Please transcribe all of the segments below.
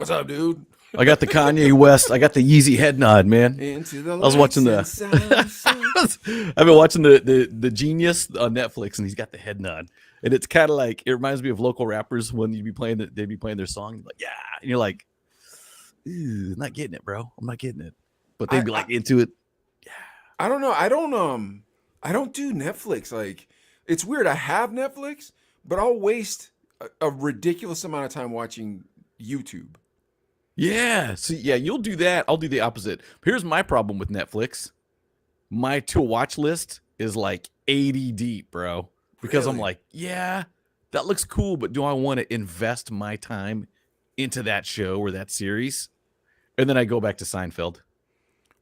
What's up, dude? I got the Kanye West. I got the Yeezy head nod, man. Into the I was watching the. I've been watching the Genius on Netflix, and he's got the head nod, and it's kind of like it reminds me of local rappers when you'd be playing they'd be playing their song, like yeah, and you're like, I'm not getting it, bro. I'm not getting it, but they'd be like into it. Yeah, I don't know. I don't do Netflix. Like, it's weird. I have Netflix, but I'll waste a ridiculous amount of time watching YouTube. yeah. So yeah, you'll do that. I'll do the opposite. Here's my problem with Netflix. My to watch list is like 80 deep, bro. Because I'm Really? like, yeah, that looks cool, but do I want to invest my time into that show or that series? And then I go back to Seinfeld.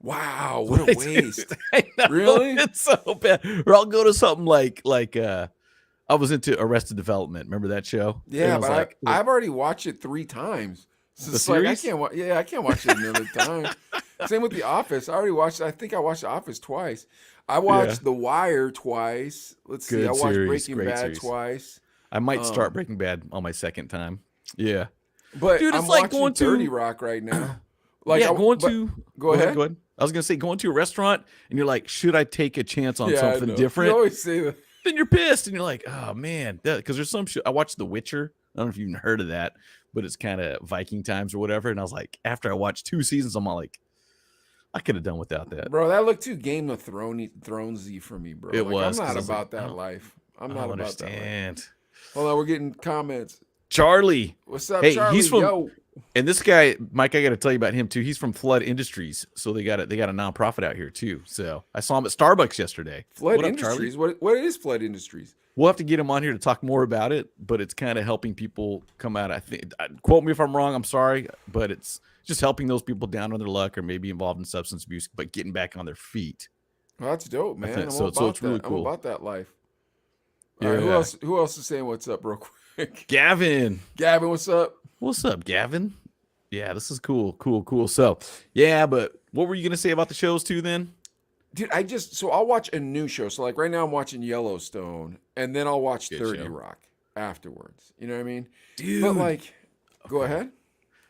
Wow, what a waste. I know, Really? it's so bad. Or I'll go to something like I was into Arrested Development. Remember that show? And Yeah, I was but like, I've already watched it 3 times. So the it's like I series? can't watch. Yeah, I can't watch it another time. Same with The Office. I already watched. I think I watched The Office twice. I Yeah, watched The Wire twice. Let's see. I good watched series, Breaking great Bad series. twice. I might start Um, Breaking Bad on my second time. Yeah, but dude, I'm it's like watching going 30 to Rock right now. Like, yeah, going but to go ahead. go ahead. I was gonna say going to a restaurant and you're like, should I take a chance on Yeah, I something know. You different? always say that. Then you're pissed and you're like, oh man, because there's some shit. I watched The Witcher. I don't know if you've heard of that, but it's kind of Viking times or whatever. And I was like, after I watched 2 seasons, I'm all like, I could have done without that. Bro, that looked too Game of Thronesy for me, bro. It Like, I'm was because not I was like, about that life. I'm I not don't about that life. understand. Hold on, we're getting comments. Charlie, What's up, hey, Charlie? he's from, Yo. and this guy, Mike, I got to tell you about him too. He's from Flood Industries, so they got a nonprofit out here too. So I saw him at Starbucks yesterday. Flood What up, Charlie? Industries. What is Flood Industries? We'll have to get him on here to talk more about it, but it's kind of helping people come out. I think, quote me if I'm wrong. I'm sorry, but it's just helping those people down on their luck or maybe involved in substance abuse, but getting back on their feet. Well, that's dope, man. I'm So about it's really that. I'm cool. about that life. All right, Yeah, who else is saying what's up real quick? Gavin, Gavin, what's up? what's up, Gavin? Yeah, this is cool. So yeah, but what were you gonna say about the shows too? Then Dude, I'll watch a new show. So like right now I'm watching Yellowstone and then I'll watch good 30 show, Rock afterwards. You know what I mean? But dude. like, go Okay, ahead.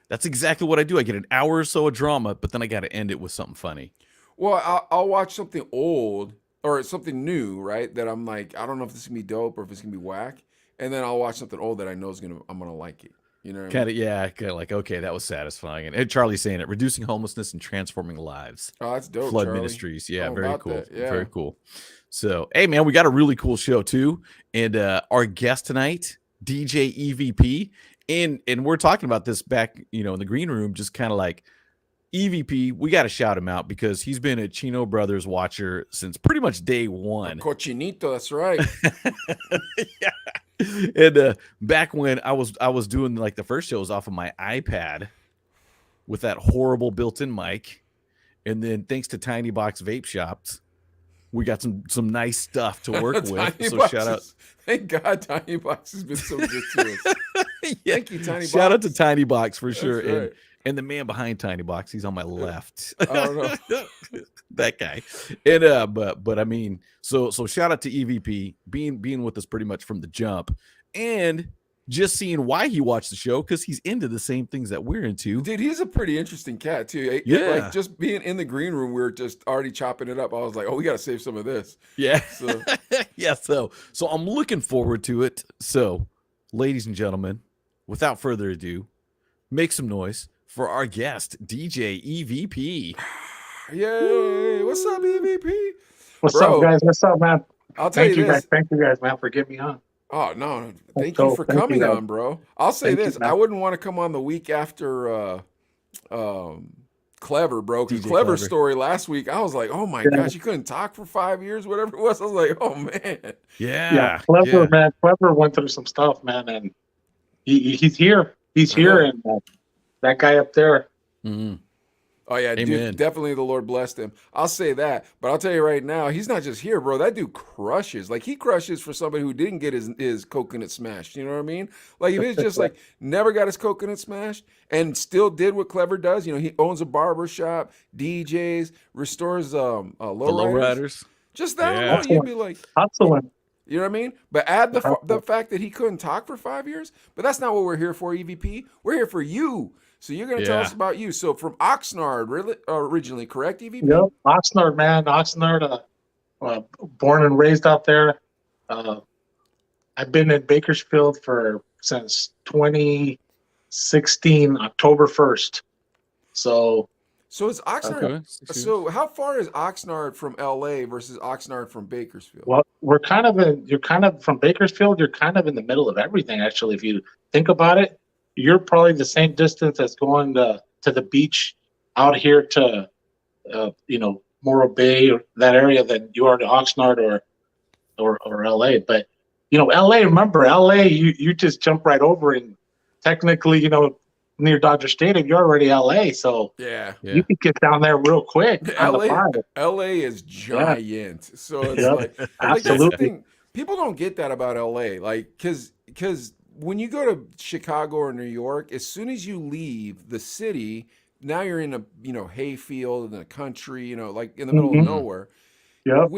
that's exactly what I do. I get an hour or so of drama, but then I got to end it with something funny. Well, I'll watch something old or something new, right? That I'm like, I don't know if this is gonna be dope or if it's gonna be whack. And then I'll watch something old that I know I'm gonna like it. You know what I mean? Kind of, yeah, kind of like, okay, that was satisfying. And Charlie's saying it, reducing homelessness and transforming lives. Oh, that's dope, Flood Charlie. Ministries. Yeah, I'm very about cool. that. Yeah. Very cool. So, hey, man, we got a really cool show too. And our guest tonight, DJ EVP. And we're talking about this back, in the green room, just kind of like EVP. We got to shout him out because he's been a Chino Brothers watcher since pretty much day one. Cochinito, that's right. Yeah. And back when I was doing like the first shows off of my iPad with that horrible built-in mic, and then thanks to Tiny Box Vape Shops, we got some nice stuff to work with. Tiny So Box shout out, thank God Tiny Box has been so good to us. yeah, Thank you, Tiny shout out Box. to Tiny Box for That's sure, right. and the man behind Tiny Box, he's on my left. I don't know. That guy. And but I mean, so shout out to EVP being with us pretty much from the jump, and just seeing why he watched the show because he's into the same things that we're into. Dude, he's a pretty interesting cat too. Yeah. Like just being in the green room, we were just already chopping it up. I was like, oh, we gotta save some of this. Yeah. So Yeah, so I'm looking forward to it. So, ladies and gentlemen, without further ado, make some noise for our guest, DJ EVP. yay. What's up, EVP? What's Bro, up, guys? What's up, man? I'll tell Thank you you, guys. this. Thank you, guys, man, for getting me on. Oh no, That's thank you dope. for Thank you, coming guys. on, bro. I'll say Thank you, this. man. I wouldn't want to come on the week after Clever, bro. Because DJ Clever's Clever. story last week, I was like, oh my Yeah, gosh, you couldn't talk for 5 years, whatever it was. I was like, oh man. yeah. Yeah. Clever, Yeah. man. Clever went through some stuff, man, and he's here. He's I here, know. and that guy up there. Mhm. Oh yeah, dude, Amen. definitely the Lord blessed him. I'll say that, but I'll tell you right now, he's not just here, bro. That dude crushes. Like he crushes for somebody who didn't get his coconut smashed. You know what I mean? Like if it's just like never got his coconut smashed and still did what Clever does. You know, he owns a barber shop, DJs, restores The lowriders. lowriders. Just that Yeah. alone, you'd be like, Hustling. you know what I mean? But add the fact that he couldn't talk for 5 years. But that's not what we're here for, EVP. We're here for you. So you're going to tell us Yeah. about you. So from Oxnard, really, originally, correct, EVP? Yep, Oxnard, man, Oxnard. Born and raised out there. Uh, I've been in Bakersfield since 2016, October 1st. So So it's Oxnard. Okay. So how far is Oxnard from LA versus Oxnard from Bakersfield? well, you're kind of from Bakersfield, you're kind of in the middle of everything, actually. If you think about it, you're probably the same distance as going to the beach out here to, Morro Bay or that area than you are to Oxnard or LA. But, LA, remember, LA, you just jump right over, and technically, near Dodger Stadium, you're already LA. So Yeah. you could get down there real quick on the LA, five. LA is giant. So it's Yep, like that's the absolutely. thing. People don't get that about LA. Like, because when you go to Chicago or New York, as soon as you leave the city, now you're in a hayfield in the country, like in the middle of Mhm. nowhere. Yep.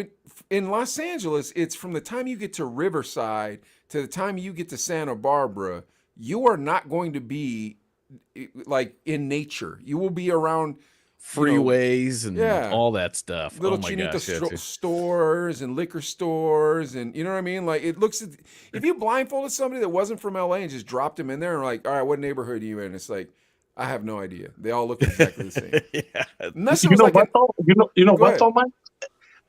In Los Angeles, it's from the time you get to Riverside to the time you get to Santa Barbara, you are not going to be like in nature. You will be around Freeways and yeah, all that stuff. little Oh my chinita gosh. Yeah, too. stores and liquor stores, and you know what I mean. Like it looks. If you blindfolded somebody that wasn't from LA and just dropped them in there and like, all right, what neighborhood are you in? It's like, I have no idea. They all look exactly the same. Yeah. Unless it You was know like what though? You know Go what ahead. though, Mike?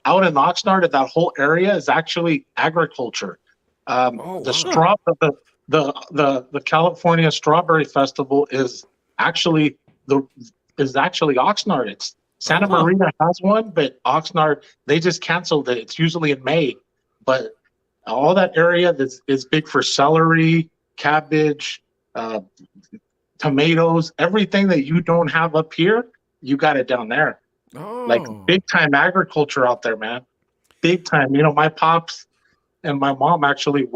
Out in Oxnard, that whole area is actually agriculture. Oh The wow. straw, the California Strawberry Festival is actually Oxnard. It's Santa Oh. Maria has one, but Oxnard, they just canceled it. It's usually in May, but all that area is big for celery, cabbage, uh, tomatoes, everything that you don't have up here, you got it down there. Like Oh. big time agriculture out there, man. Big time. My pops and my mom actually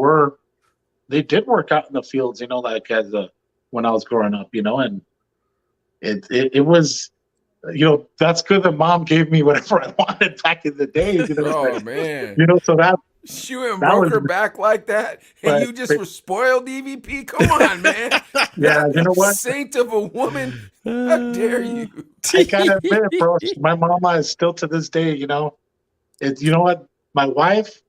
they did work out in the fields, like when I was growing up, and it was, that's good that mom gave me whatever I wanted back in the days, Oh but, man. so She went and that broke was, her back like that, and but, you just were spoiled, EVP. Come on, man. yeah, you know what? Saint of a woman. How dare you? I gotta admit, bro, my mama is still to this day, it's, you know what? My wife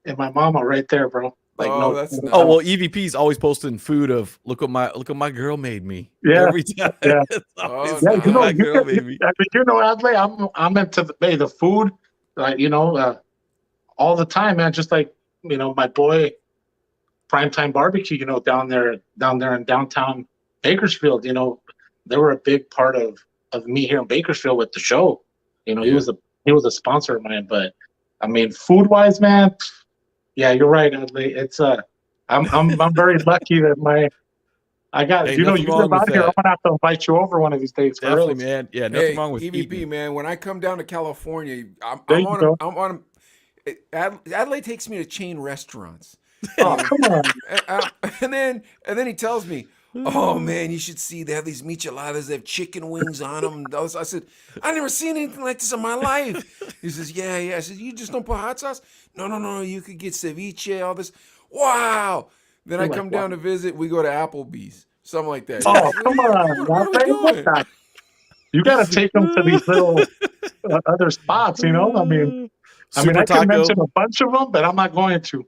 and my mama right there, bro. Like, Oh, no. that's nice. Oh well, EVP's always posting food of look what my girl made me. Yeah, Every time. yeah. It's always, Oh, Yeah, look what my nice. girl made me. Adley, I'm into the food, like, all the time, man. Just like, my boy, Primetime Barbecue, down there in downtown Bakersfield, they were a big part of me here in Bakersfield with the show. He Yeah. was a sponsor of mine, but I mean, food wise, man, yeah, you're right, Adley. It's I'm very lucky that I got, Hey, you nothing live wrong with out here. I'm that. gonna have to invite you over one of these days. For Definitely, real. man. Yeah, nothing Hey, wrong with EVP, eating. man. When I come down to California, There you go. I'm on. Adelaide takes me to chain restaurants. Oh, come on. And then he tells me, "Oh man, you should see they have these micheladas. They have chicken wings on them." I said, "I never seen anything like this in my life." He says, "Yeah, yeah." I said, "You just don't put hot sauce?" No. You could get ceviche, all this. Wow. Then I You're like, come down to visit. We go to Applebee's, something like that. oh, Yeah, come on. what are we doing? You got to take them to these little other spots, I mean, Super I can Taco, mention a bunch of them, but I'm not going to.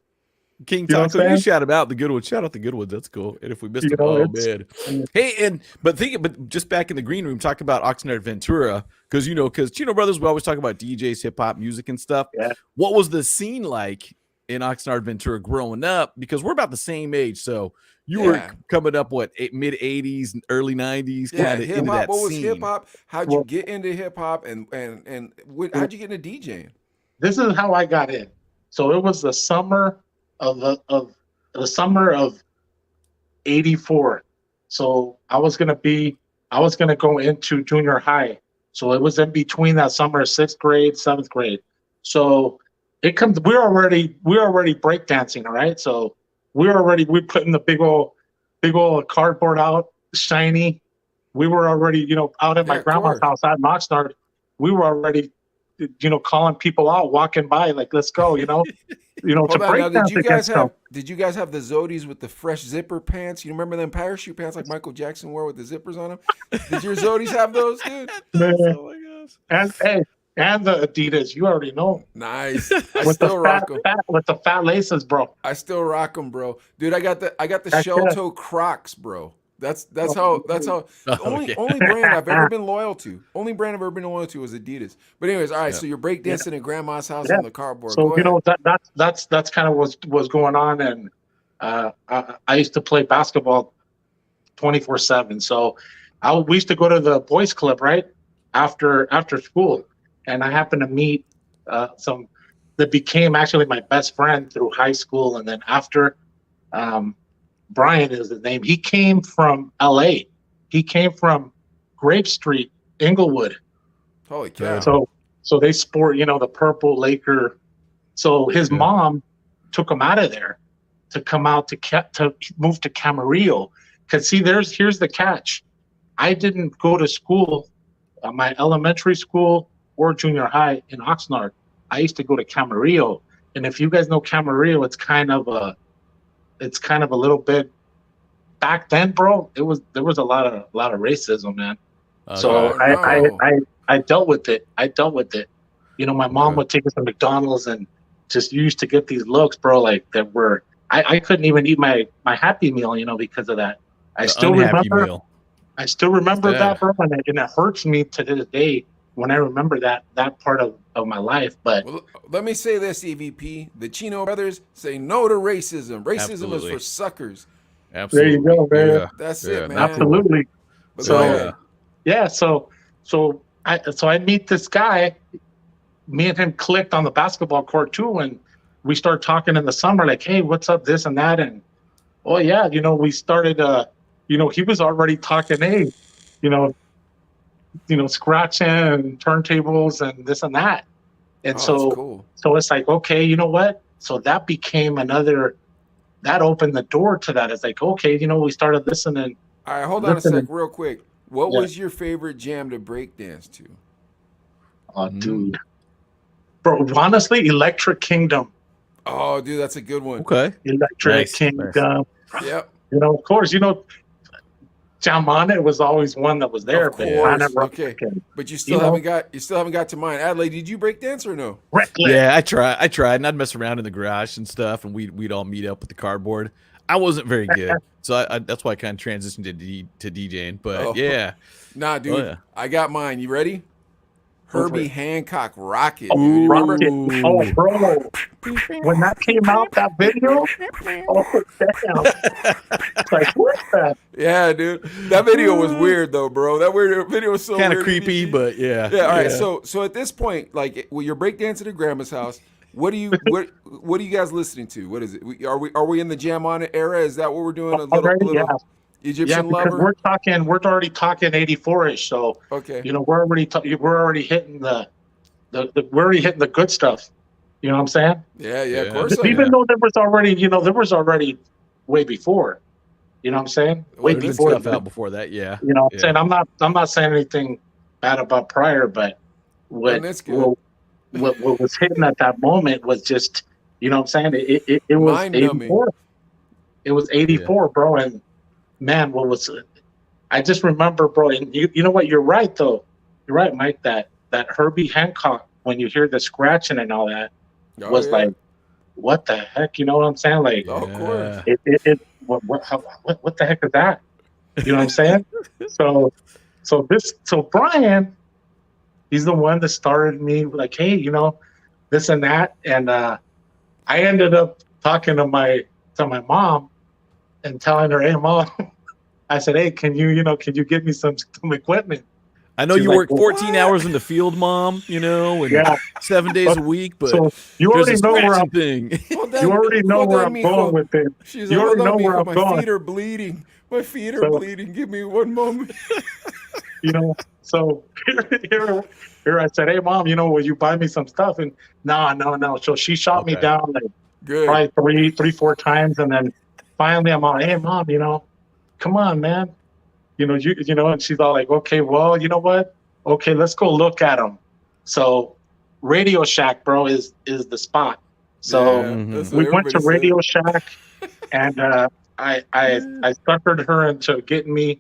King You know what I'm Taco. You saying? shout them out. The good ones. Shout out the good ones. That's cool. And if we missed You them, know, oh it's- man. Hey, but just back in the green room, talk about Oxnard Ventura because Chino Brothers, we always talk about DJs, hip hop, music, and stuff. Yeah. What was the scene like in Oxnard Ventura growing up? Because we're about the same age, so you were Yeah. coming up mid '80s, early '90s, Yeah, kind of hip into hop. that What was scene. hip hop? How'd you Well- get into hip hop, and how'd you get into DJing? This is how I got in. So it was the summer of '84. So I was gonna go into junior high. So it was in between that summer, 6th grade, 7th grade. So we're already breakdancing, all right? So we're putting the big old cardboard out, shiny. We were already, out at my Yeah, of grandma's course. house at Oxnard. We were already, calling people out, walking by, like, let's go, to Hold on break now. dance against them. Did you guys have the Zodies with the fresh zipper pants? You remember them parachute pants like Michael Jackson wore with the zippers on them? Did your Zodies have those, dude? Man. Oh my gosh. And hey, and the Adidas, you already know. Nice. I With still rock them. with the fat laces, bro. I still rock them, bro. Dude, I got the Heck shell yeah. toe Crocs, bro. That's Oh, how Oh, yeah. only brand I've ever been loyal to. Only brand I've ever been loyal to was Adidas. But anyways, all right. Yeah. So you're breakdancing at grandma's house Yeah. on the cardboard. So Go ahead. that's kind of was going on, and I used to play basketball 24/7. So we used to go to the boys club right after school, and I happened to meet some that became actually my best friend through high school, and then after. Brian is his name. He came from LA. He came from Grape Street, Inglewood. Holy cow. So they sport, the purple Laker. So his mom took him out of there to come out to move to Camarillo. Because see, here's the catch. I didn't go to school, my elementary school or junior high in Oxnard. I used to go to Camarillo. And if you guys know Camarillo, it's kind of a little bit back then, bro. There was a lot of racism, man. So I dealt with it. My mom would take us to McDonald's and just used to get these looks, bro, like that were I couldn't even eat my Happy Meal, because of that. I still remember that, bro, and it hurts me to this day when I remember that part of my life. But let me say this, EVP: the Chino brothers say no to racism. Racism is for suckers. Absolutely. There you go, man. Yeah. That's it, man. Absolutely. But So I meet this guy. Me and him clicked on the basketball court too, and we start talking in the summer, like, hey, what's up, this and that, and oh yeah, we started. He was already talking, hey, scratching and turntables and this and that. And that's so cool. So it's like, okay, you know what? So that became that opened the door to that. It's like, okay, we started listening. All right, hold on a sec real quick. What was your favorite jam to break dance to? Oh, dude. Bro, honestly, Electric Kingdom. Oh, dude, that's a good one. Okay. Electric Kingdom. Nice. Yep. Of course, Jamana was always one that was there. Of course. Okay. And, but you still haven't got to mine. Adelaide, did you break dance or no? Reckless. Yeah, I tried, and I'd mess around in the garage and stuff, and we'd all meet up with the cardboard. I wasn't very good, so I that's why I kind of transitioned to DJing. But yeah, nah, dude, I got mine. You ready? Herbie Hancock Rocket. Oh, Dude. Rocket. Oh, bro. When that came out, that video, oh, damn. It's like, what the? Yeah, dude. That video was weird, though, bro. That video was so kind of weird. creepy, but yeah. Yeah, all right. So at this point, like, when you're breakdancing at grandma's house, what are you guys listening to? What is it? Are we in the Jam On It era? Is that what we're doing? A little Egyptian because lover? we're already talking 84ish. So okay, we're already hitting the we're already hitting the good stuff. You know what I'm saying? Yeah, of course. Even though there was already way before. You know what I'm saying? Way before stuff out before that. Yeah. You know what I'm saying? I'm not saying anything bad about prior, but what was hitting at that moment was just, you know what I'm saying? It was 84. It was 84, bro, and man, I just remember, bro, and you know what? You're right, though. You're right, Mike, that Herbie Hancock, when you hear the scratching and all that, was like, what the heck? You know what I'm saying? Like, of course. What the heck is that? You know what I'm saying? So Brian, he's the one that started me like, hey, this and that. And I ended up talking to my mom and telling her, hey, Mom, I said, hey, can you get me some equipment? I know you work 14 hours in the field, Mom, and 7 days a week, but so you already know where I'm going with it. She's you already know where I'm going. going. My feet are bleeding. My feet are bleeding. Give me one moment. So here I said, hey, Mom, will you buy me some stuff? And no. So she shot me down like probably 3-4 times, and then finally I'm all, hey, Mom, come on, man. And she's all like, okay, well, you know what? Okay, let's go look at them. So Radio Shack, bro, is the spot. So Yeah, Mhm. that's what we went to everybody said. Radio Shack, and I suckered her into getting me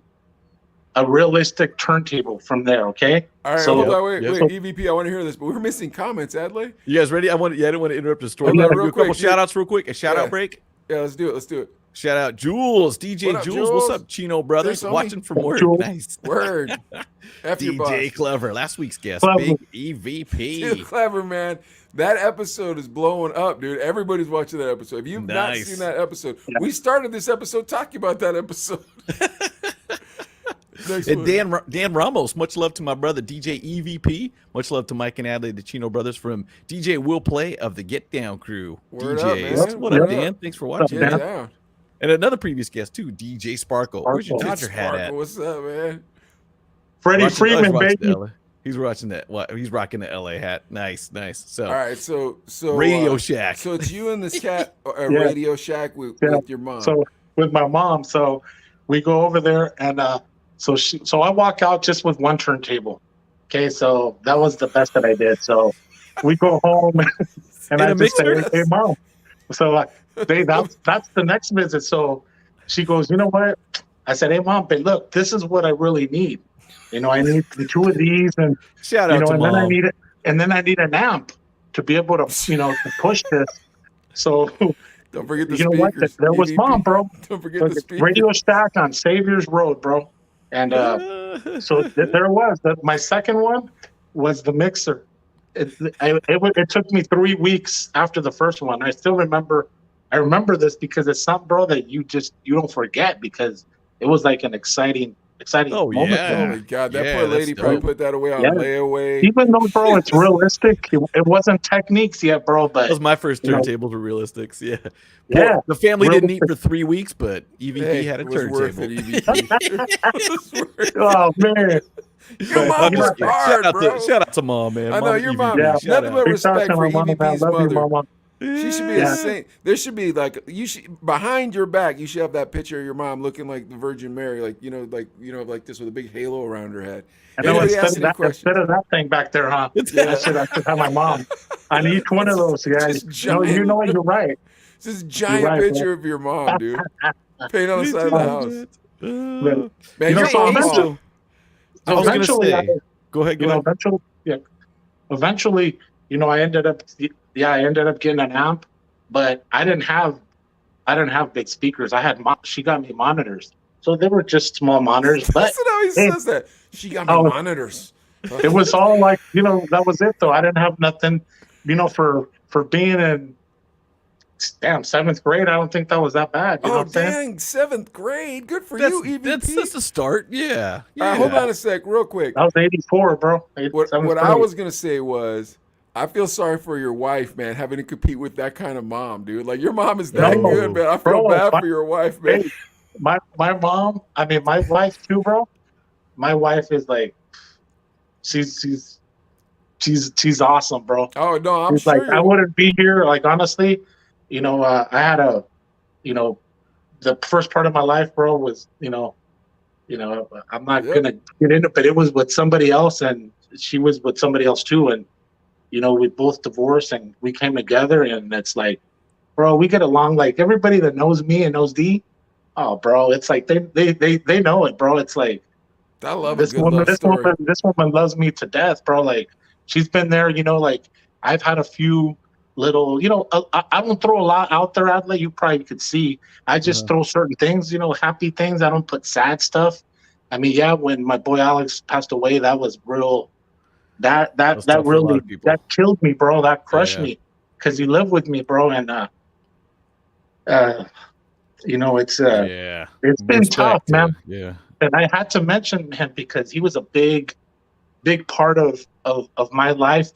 a realistic turntable from there. Okay, All right, hold so Yep, on, wait, yep. wait, so EVP, I want to hear this, but we're missing comments, Adley. You guys ready? I didn't want to interrupt the story. Hold We're on, gonna real do a couple quick. shout outs real quick. A shout Yeah, out break. yeah, let's do it. Let's do it. Shout out Jules, What DJ up, Jules. What's Jules? up, Chino brothers? Thanks, homie. Watching from work. Jules. Nice. Word. F your boss. DJ Clever, last week's guest, Clever. big Dude, EVP. clever, man. That episode is blowing up, dude. Everybody's watching that episode. If you've not Nice. seen that episode, Yeah. we started this episode talking about that episode. Next And one. Dan Ramos, much love to my brother DJ EVP. Much love to Mike and Adley, the Chino brothers from DJ Will Play of the Get Down crew. Word DJs. up, man. What Word up, up. Dan? Thanks for What's up, watching. Get Dan? down. And another previous guest too, DJ Sparkle. Where's your Sparkle. Dodger hat at? Sparkle, what's up, man? Freddie Watching- Freeman, he's watching baby. the LA He's watching that. What? He's rocking the LA hat. Nice, nice. So, All right, so Radio Shack. So it's you and this cat at Yeah. Radio Shack with Yeah. your mom. So with my mom, so we go over there, and so I walk out just with one turntable. Okay, so that was the best that I did. So we go home, and In I a just say, mixer? "Hey, mom." So that's the next visit. So she goes, "You know what?" I said, "Hey, mom, but look, this is what I really need. You know, I need two of these, and shout you out know, to and mom. then I need an amp to be able to, to push this." So Don't forget the you know what? speakers. There was EVP. mom, bro. Don't forget So the speakers. Radio Shack on Saviors Road, bro. And so there was my second one was the mixer. It took me 3 weeks after the first one. I still remember. I remember this because it's something, bro, that you don't forget, because it was like an exciting Oh, moment. yeah. Oh my God, that Yeah, poor that's lady probably dope. put that away on Yeah. layaway. Even though, bro, it's realistic. It wasn't techniques yet, bro. That was But my first you know, turntables were realistics. Yeah. yeah, The family didn't eat realistic. for 3 weeks, but EVP Hey, had a it was worth it, turntable. EVP. It was worth it. Oh man, Your But, mom you know, worked hard, bro. Shout out to mom, man. I know, Mama your EVP, mom- Yeah. shout nothing out. but big shout out respect to for my mom. I EVP's love you, mother. mama. She should be Yeah. a saint. There should be like behind your back. You should have that picture of your mom looking like the Virgin Mary, like like this with a big halo around her head. I know Anybody instead ask of, any questions? instead of that thing back there, huh? Yeah. I should have my mom on each one of those. Yeah, Just no, you giant. know what? You're right. It's this giant right, picture of your mom, dude. Paint on the side of the house. Man, You know, your so mom. eventually- I was gonna eventually, say, go ahead, you know, eventually, I ended up getting an amp, but I didn't have big speakers. She got me monitors, so they were just small monitors, but Listen how he hey, says that. She got me oh, monitors. it was all like, that was it though. I didn't have nothing, for being in seventh grade. I don't think that was that bad. You know Oh what I'm saying? dang, seventh grade. Good for that's, you, EVP. that's the start. Yeah. All right, hold on a sec, real quick. I was 84, bro. What Seventh I grade. was gonna say was, I feel sorry for your wife, man, having to compete with that kind of mom, dude. Like your mom is that No, good, man. I feel bro, bad for your wife, man. Hey, my mom, I mean my wife too, bro. My wife is like, she's awesome, bro. Oh no, I'm She's sure. like, I wouldn't be here. Like honestly, I had the first part of my life, bro, was I'm not Yep. gonna get into it, but it was with somebody else, and she was with somebody else too, and we both divorced, and we came together, and it's like, bro, we get along like everybody that knows me and knows D. Oh, bro, it's like they know it, bro. It's like I love this a good woman, love this story. woman loves me to death, bro. Like she's been there, like I've had a few little, I don't throw a lot out there, Adley. You probably could see. I just throw certain things, happy things. I don't put sad stuff. I mean, yeah, when my boy Alex passed away, that was real. That was tough for a lot really of people. that killed me, bro. That crushed Yeah. me because he lived with me, bro, and it's Yeah. it's been Respect, tough, man. Yeah. And I had to mention him because he was a big part of my life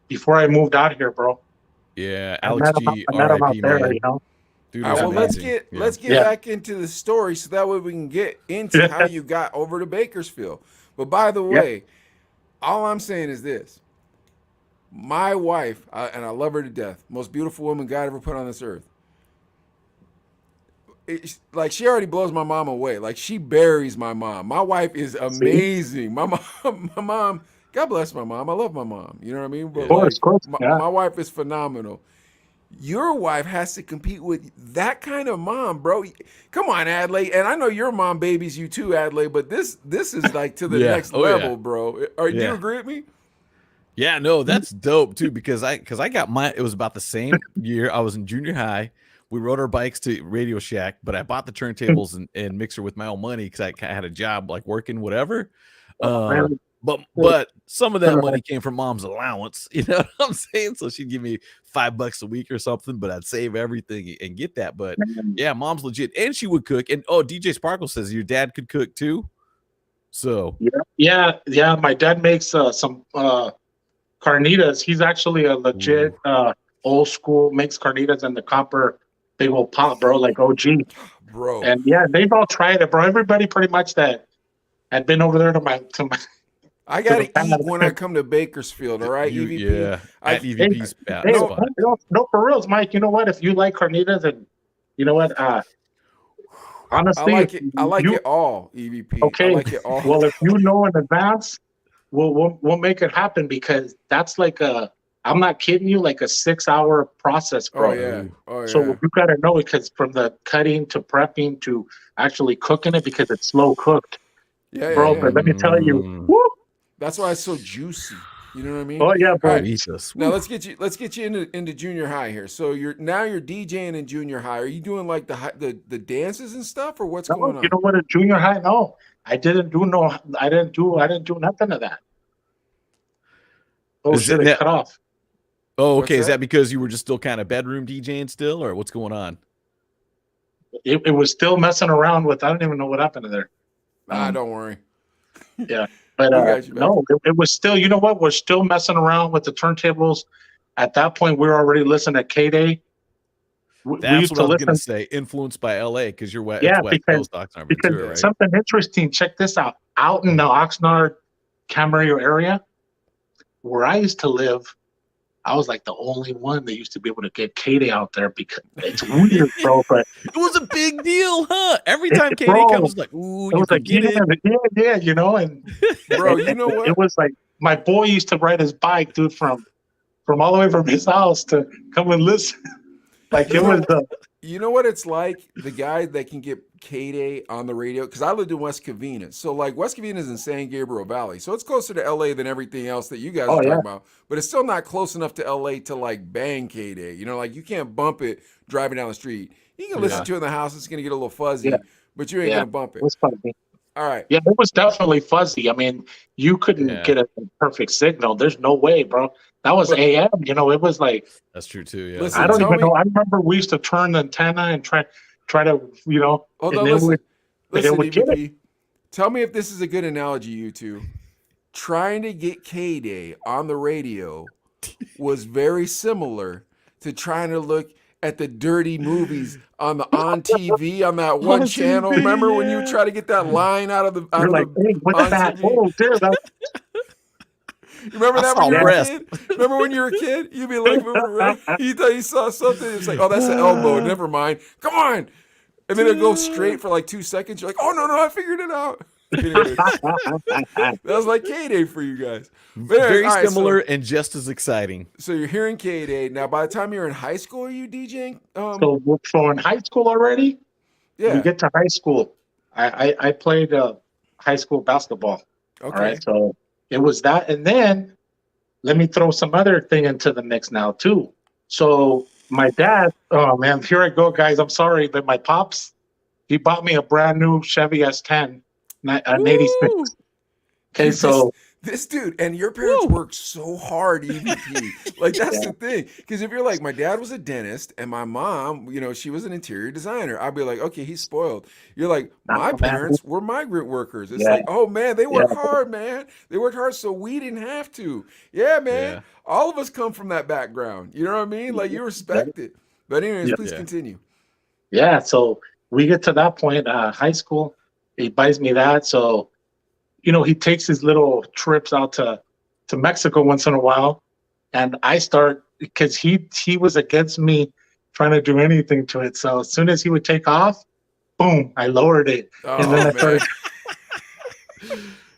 before I moved out here, bro. Yeah. I Alex met him, G. I met him out RIP, there, man. Dude All was right, well, let's amazing. get Yeah. back into the story so that way we can get into how you got over to Bakersfield. But by the way, all I'm saying is this: my wife, and I love her to death, most beautiful woman God ever put on this earth. Like she already blows my mom away. Like she buries my mom. My wife is amazing. My mom God bless my mom. I love my mom. You know what I mean? But Yeah. like, Of course, yeah. my wife is phenomenal. Your wife has to compete with that kind of mom, bro. Come on, Adley. And I know your mom babies you too, Adley. But this is like to the Yeah. next Oh yeah. level, bro. Do you Yeah. agree with me? Yeah, no, that's dope too because I got my it was about the same year. I was in junior high. We rode our bikes to Radio Shack, but I bought the turntables and mixer with my own money because I had a job like working whatever. Oh, man. But some of that money came from mom's allowance. You know what I'm saying? So she'd give me $5 a week or something, but I'd save everything and get that. But yeah, mom's legit, and she would cook. And oh, DJ Sparkle says your dad could cook too. So Yeah. My dad makes some carnitas. He's actually a legit old school, makes carnitas in the copper big old pot, bro, like OG. Bro. And yeah, they've all tried it, bro. Everybody pretty much that had been over there to my I gotta to the eat when I come to Bakersfield, all right, EVP? yeah, at Hey, EVP's hey, spot. no, for reals, Mike. You know what? If you like carnitas, and you know what, honestly, I like you it all, EVP. okay? I like it all. Well, if you know in advance, we'll make it happen because that's like a. I'm not kidding you, like a 6-hour process, bro. Oh yeah. Oh yeah. So you gotta know because from the cutting to prepping to actually cooking it because it's slow cooked, Yeah, bro. yeah. But let me tell you, whoop, That's why it's so juicy. You know what I mean? oh yeah, All bro. right. Jesus. Now let's get you into junior high here. So you're DJing in junior high. Are you doing like the dances and stuff, or what's No, going on? you know what? A junior high, no, I didn't do nothing of that. Oh Is shit, it it that- cut off. Oh, What's okay. Is that? that because you were just still kind of bedroom DJing still, or what's going on? It was still messing around with. I don't even know what happened to there. Don't worry. Yeah, but We got you back. no, it was still. You know what? We're still messing around with the turntables. At that point, we were already listening to K-Day. We That's used what to I was listen. gonna say. Influenced by LA because you're west. Yeah, It's West Coast Oxnard, because Ventura, right? something interesting. Check this out. Out in the Oxnard, Camarillo area, where I used to live, I was like the only one that used to be able to get K-Day out there because it's weird, bro. But It was a big deal, huh? Every It- time KD bro, comes, like, ooh, it you was could like, get it. yeah, you know, and Bro, you know what? it was like my boy used to ride his bike, dude, from all the way from his house to come and listen. Like it was the You know what it's like? The guy that can get K-Day on the radio, because I lived in West Covina. So, like, West Covina is in San Gabriel Valley. So, it's closer to LA than everything else that you guys are talking yeah. about. But it's still not close enough to LA to, like, bang K-Day. You know, like, you can't bump it driving down the street. You can listen Yeah. to it in the house. It's going to get a little fuzzy, Yeah. but you ain't Yeah. going to bump It it. was funny. All right. Yeah, it was definitely fuzzy. I mean, you couldn't Yeah. get a perfect signal. There's no way, bro. That was AM. You know, it was like That's true too. Yeah. Listen, I don't tell even me- know. I remember we used to turn the antenna and try to, you know, Hold and on, then listen. Listen, would get EVP. Tell me if this is a good analogy, you two. Trying to get K-Day on the radio was very similar to trying to look at the dirty movies on TV on that one On channel. TV, Remember when you yeah. try to get that line out of the You're like, hey, what's on that? TV? Oh, dude, that's You remember I that saw when you were a breast. kid? Remember when you were a kid? You'd be like moving around. You thought you saw something. It's like, oh, that's an elbow. Never mind. Come on. And then it'd go straight for like 2 seconds. You're like, oh, no, I figured it out. Anyways, that was like K-Day for you guys. But anyways, Very all right, similar and just as exciting. So you're hearing K-Day. Now, by the time you're in high school, are you DJing? so in high school already. Yeah. We get to high school. I played high school basketball. Okay. All right, so it was that, and then let me throw some other thing into the mix now too. So my dad, oh man, here I go, guys. I'm sorry, but my pops, he bought me a brand new Chevy S10, an '86. Woo! Okay, Dude, so this dude and your parents worked so hard, EVP. Like that's the thing. Because if you're like, my dad was a dentist and my mom, you know, she was an interior designer, I'd be like, okay, he's spoiled. You're like, my parents were migrant workers. It's like, oh man, they work hard, man. They worked hard so we didn't have to. Yeah, man. Yeah. All of us come from that background. You know what I mean? Like you respect it. But anyways, please continue. Yeah, so we get to that point, high school. He buys me that, so you know he takes his little trips out to Mexico once in a while, and I start because he was against me trying to do anything to it. So as soon as he would take off, boom, I lowered it, and then I started.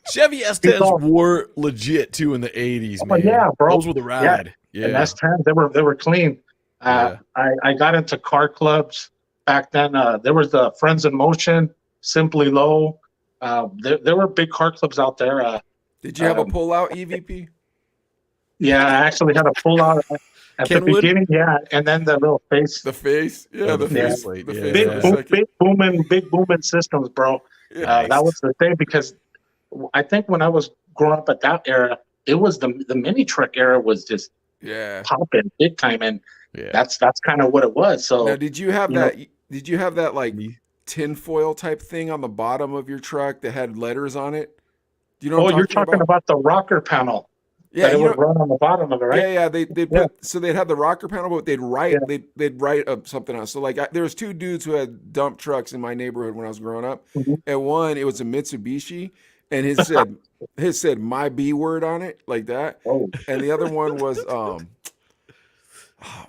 Chevy He's S10s all, were legit too in the 80s, oh man. yeah, bro. Those were the Yeah. ride. And Yeah. S10s, they were clean. Yeah. I got into car clubs back then. There was the Friends in Motion, Simply Low. There were big car clubs out there. Did you have a pull-out EVP? Yeah, I actually had a pull out at the Kenwood? beginning. Yeah, and then the little face. The face? Yeah, Oh, the the Yeah. face. faceplate, The yeah. face for the second. Big booming systems, bro. Yeah. That was the thing because I think when I was growing up at that era, it was the mini truck era was just Yeah. popping big time, and Yeah. that's kind of what it was. So Now, did you have you know- that? Did you have that like Me- tinfoil type thing on the bottom of your truck that had letters on it? Do you know? oh, What I'm you're talking about the rocker panel Yeah, that it you would know. run on the bottom of it, right? Yeah, yeah. They Yeah. put so they'd have the rocker panel, but they'd write Yeah. they'd write something on. So like there was two dudes who had dump trucks in my neighborhood when I was growing up, Mhm. and one it was a Mitsubishi, and his said my B word on it like that, Oh, and the other one was oh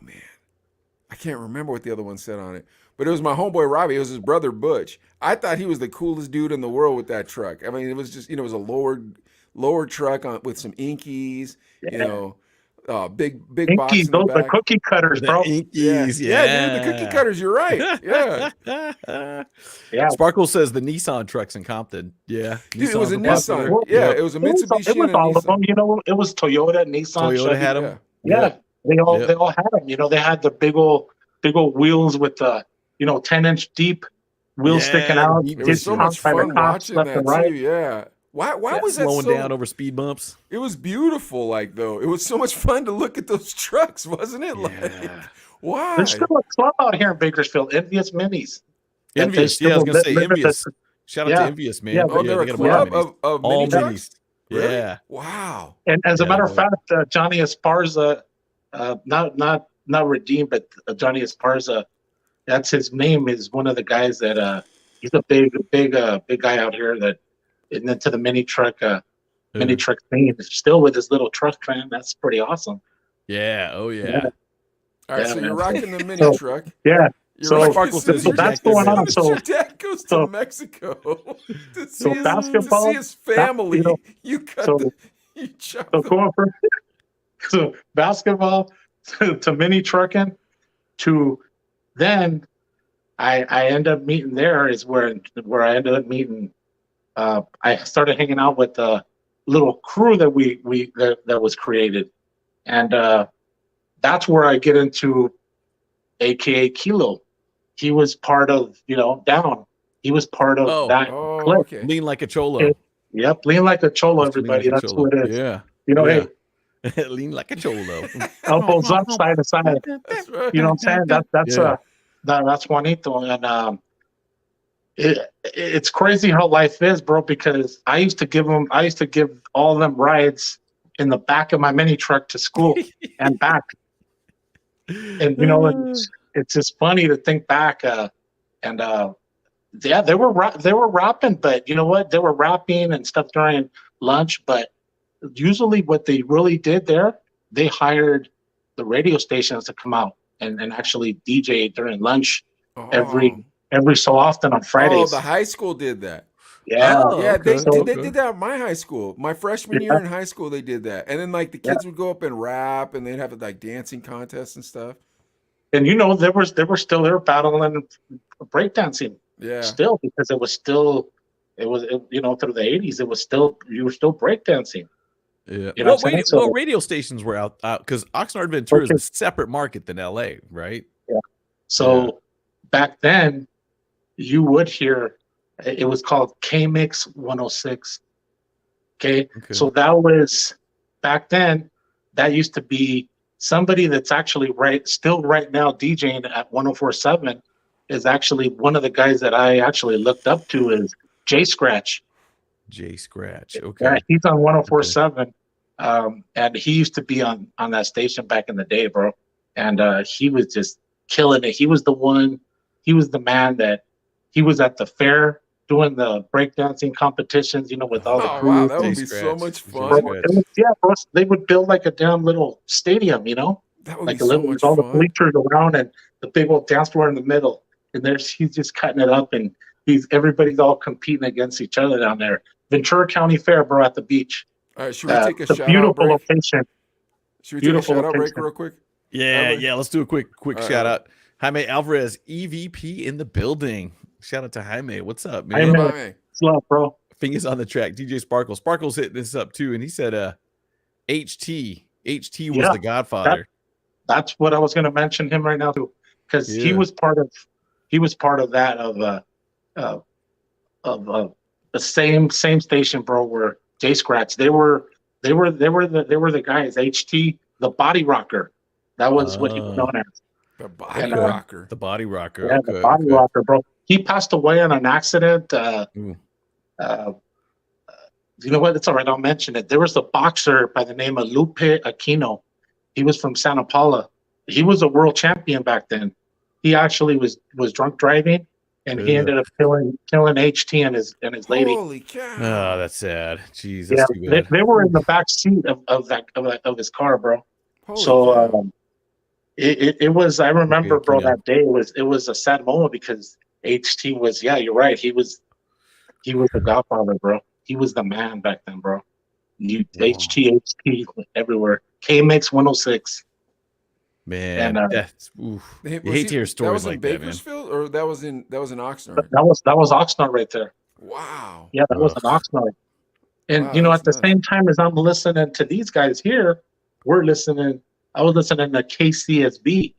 man, I can't remember what the other one said on it, but it was my homeboy Robbie. It was his brother Butch. I thought he was the coolest dude in the world with that truck. I mean, it was just it was a lower truck with some inkies, yeah. big box Inkies, in the those the back. cookie cutters, The bro. Inkies, Yeah, dude, the cookie cutters. You're right. Yeah, Yeah. Sparkle says the Nissan trucks in Compton. Yeah. dude, it was a Nissans are popular. Nissan. Yeah, Yep. it was a It was Mitsubishi and a all of them. Nissan. You know, it was Toyota, Nissan, Toyota Chevy. had them. Yeah, Yeah, they Yep. all had them. You know, they had the big old wheels with the 10-inch deep wheels sticking Yeah, out. deep it was disc so brakes. much by the fun cops watching left that and right. too. Yeah. Why Yeah, was that slowing so? down over speed bumps. It was beautiful. Like though, it was so much fun to look at those trucks, wasn't it? Like, Yeah. why? There's still a club out here in Bakersfield, Envious Minis. that they Envious. Yeah, I was still gonna say live in Envious. Shout out to Yeah. Envious, man. Yeah, Oh, yeah, they're they a got a bunch of club minis. of All mini trucks. minis. Really? Yeah. Wow. And as a Yeah, matter of bro. fact, Johnny Esparza, not redeemed, but Johnny Esparza, that's his name. Is one of the guys that he's a big guy out here that is into the mini truck thing. Still with his little truck, man. That's pretty awesome. Yeah. Oh yeah. Yeah. All right, Yeah, so man. you're rocking the mini So- truck. Yeah. You're So- rocking- Sparkle says so your that's Jack going on. Daniels. So your dad goes to so- Mexico to see, so his, basketball- to see his family. you know, you cut so- you chop So the going from so basketball to mini trucking to then I end up meeting there is where I ended up meeting. I started hanging out with the little crew that that was created, and that's where I get into, AKA Kilo. He was part of Down. He was part of Oh. that Oh, clip. okay. Lean like a cholo. Okay. Yep, lean like a cholo, Just lean everybody. like a That's cholo. what it is. Yeah. You know, Yeah. hey, Lean like a cholo. elbows up, side to side. That's right. You know what I'm saying? That's Yeah. that's Juanito, and it's crazy how life is, bro. Because I used to give all of them rides in the back of my mini truck to school and back, and it's just funny to think back. Yeah, they were rapping, but you know what? They were rapping and stuff during lunch, but usually what they really did there, they hired the radio stations to come out and actually DJ during lunch Oh. every so often on Oh, Fridays. the high school did that. Yeah. Oh, Yeah, okay. they Okay. did that at my high school. My freshman Yeah. year in high school, they did that. And then like the kids would go up and rap, and they'd have like dancing contests and stuff. And they were still there battling breakdancing Yeah. still, because it was through the 80s, you were still breakdancing. Yeah. You know What what I'm saying? radio, So- what radio stations were out? Because Oxnard Ventura is Okay. a separate market than LA, right? So back then, you would hear it was called K-Mix 106. Okay. Okay. So that was back then, that used to be somebody that's actually still right now DJing at 104.7 is actually one of the guys that I actually looked up to is Jay Scratch. J Scratch. Okay. Yeah, he's on 104.7. And he used to be on that station back in the day, bro. And he was just killing it. He was the man that he was at the fair doing the breakdancing competitions, with all the Oh crew. wow, that would Jay be so Scratch. much Jay Bro, fun. Scratch. bro, they would build like a damn little stadium, That would like be a so little, much with all the fun. bleachers around and the big old dance floor in the middle. And he's just cutting it up, and everybody's all competing against each other down there. Ventura County Fair, bro, at the beach. All right, should we take a It's a shout out beautiful break? location. Should we take a Beautiful shout out break location. real quick? Yeah, Alvarez? yeah. Let's do a quick All right, shout all out. Jaime Alvarez, EVP in the building. Shout out to Jaime. What's up, man? Jaime. Bye. It's love, bro. Fingers on the track. DJ Sparkle. Sparkle's hitting this up too, and he said, HT was Yeah, the Godfather. That's what I was going to mention him right now too, because he Yeah. was part of that of the same station, bro. Where J Scratch, they were the guys. HT, the body rocker. That was what he was known as. The body And, rocker. The body rocker. Yeah, Okay, the body okay. rocker, bro. He passed away in an accident. Ooh. You know what? It's all right. I'll mention it. There was a boxer by the name of Lupe Aquino. He was from Santa Paula. He was a world champion back then. He actually was drunk driving, and he Yeah. ended up killing HT and his lady. Holy cow. Oh, that's sad. Jeez, Yeah, that's too bad. they were in the back seat of his car, bro. Holy So cow. it was. I remember, Okay, bro. Chino. That day it was a sad moment because HT was. Yeah, you're right. He was the Godfather, bro. He was the man back then, bro. HT everywhere. KMX 106. Man, And, that's oof. Hey, You hate to hear that stories was in like that, man. Bakersfield, or that was in Oxnard? That was Oxnard right there. Wow. Yeah, that was Ugh. an Oxnard. And Wow, at the that's nuts. same time as I'm listening to these guys here, I was listening to KCSB,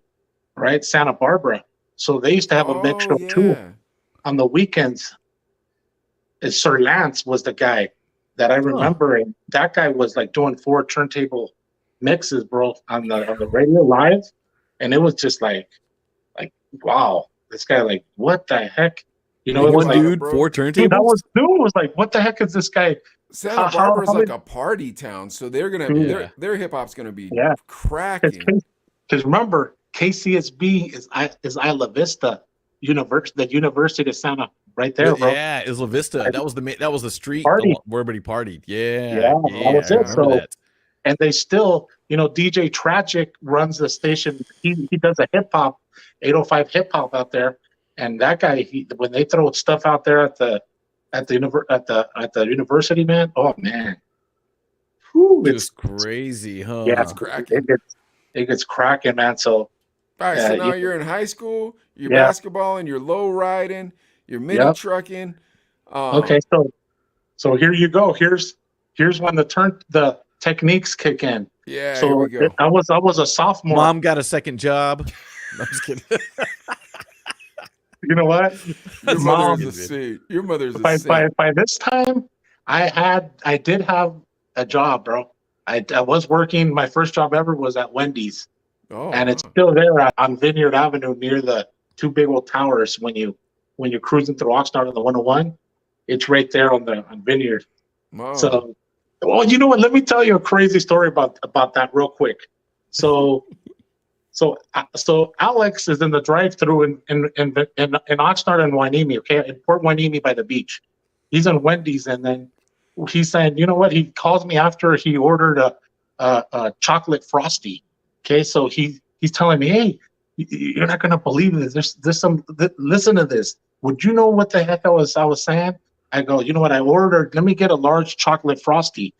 right? Santa Barbara. So they used to have a mix show too on the weekends. Sir Lance was the guy that I remember, and that guy was like doing 4 turntable mixes, bro, on the radio live, and it was just like wow, this guy, like, what the heck, it was One like, dude, bro. 4 dude, turntables. was like, what the heck is this guy? Santa Barbara is like a party town, so they're gonna Yeah. their hip hop's gonna be Yeah. cracking. Because remember, KCSB is Isla Vista the University of Santa, right there, bro. Yeah, Isla Vista. That was the street Party. where everybody partied. Yeah, Yeah, that was I it. remember So- that. And they still, DJ Tragic runs the station. He does a hip hop, 805 hip hop out there. And that guy, when they throw stuff out there at the university, man, oh man, whew, it's Just crazy, huh? yeah, It's cracking. It gets cracking, man. So All right, so Yeah, now you're in high school, you're Yeah. basketballing, you're low riding, you're mini Yep. trucking. okay, so here you go. Here's when the techniques kick in. Yeah, So here we go. I was a sophomore. Mom got a second job. No, I'm just kidding. You know what? Your Mom, mother's a saint. Your mother's a by saint. this time, I did have a job, bro. I was working. My first job ever was at Wendy's, Oh, and it's wow. still there on Vineyard Avenue near the 2 big old towers. When you're cruising through Oxnard on the 101, it's right there on Vineyard. Wow. So, well, you know what? Let me tell you a crazy story about that real quick. So Alex is in the drive-through in Oxnard and Wainimi, okay, in Port Wainimi by the beach. He's in Wendy's, and then he's saying, you know what? He calls me after he ordered a chocolate frosty. Okay, so he's telling me, hey, you're not gonna believe this. Listen to this. Would you know what the heck I was saying? I go, you know what? I ordered. Let me get a large chocolate frosty.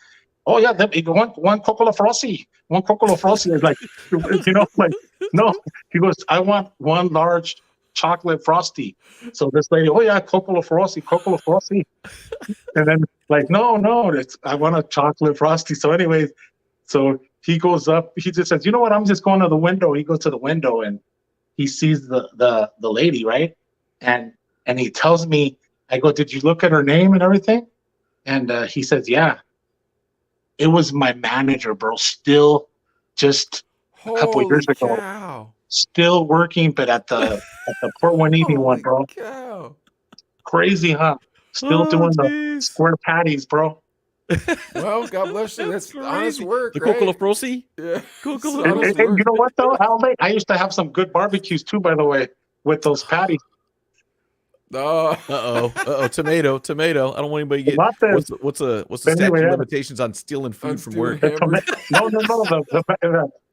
Oh yeah, one Coca-Cola frosty. One Coca-Cola frosty is like, no. He goes, I want one large chocolate frosty. So this lady, oh yeah, Coca-Cola frosty. And then like, no, I want a chocolate frosty. So anyways, so he goes up. He just says, you know what? I'm just going to the window. He goes to the window and he sees the lady, right? And he tells me, I go, did you look at her name and everything? And he says, yeah. It was my manager, bro. Still, just a couple Holy years ago, cow. still working, but at the Port Wainimi one, bro. Holy cow. Crazy, huh? Still doing the square patties, bro. Well, God bless you. That's honest Crazy. work, The right? Coca-Cola Frosty? Yeah. Coca-Cola Honest Frosty. And you work. know what though, Albert? I used to have some good barbecues too, by the way, with those patties. Tomato. I don't want anybody to get Not that- what's the But statute anyway, of yeah. limitations on stealing food On from stealing work? hamburgers. No.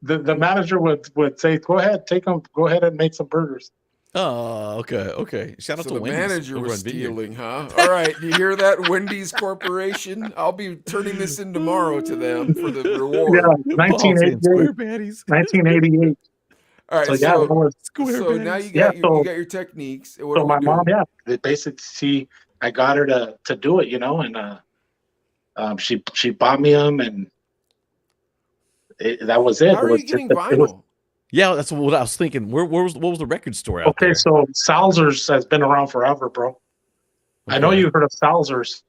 The manager would say, go ahead, take them. Go ahead and make some burgers. Oh, okay. Shout out So to the Wendy's manager over was on Vineyard. stealing, huh? All right, you hear that, Wendy's Corporation? I'll be turning this in tomorrow to them for the Yeah, reward. Paul saying 1988. square patties. 1988. All So right, yeah, that was Square so now patties. yeah. you got your techniques. What So do we my mom, do? yeah, they basically I got her to do it, and she bought me them, and that was it. How It are was you just getting it was vinyl? Yeah, that's what I was thinking. What was the record store out okay. there? So Salzer's has been around forever, bro. I know Okay. you heard of Salzer's,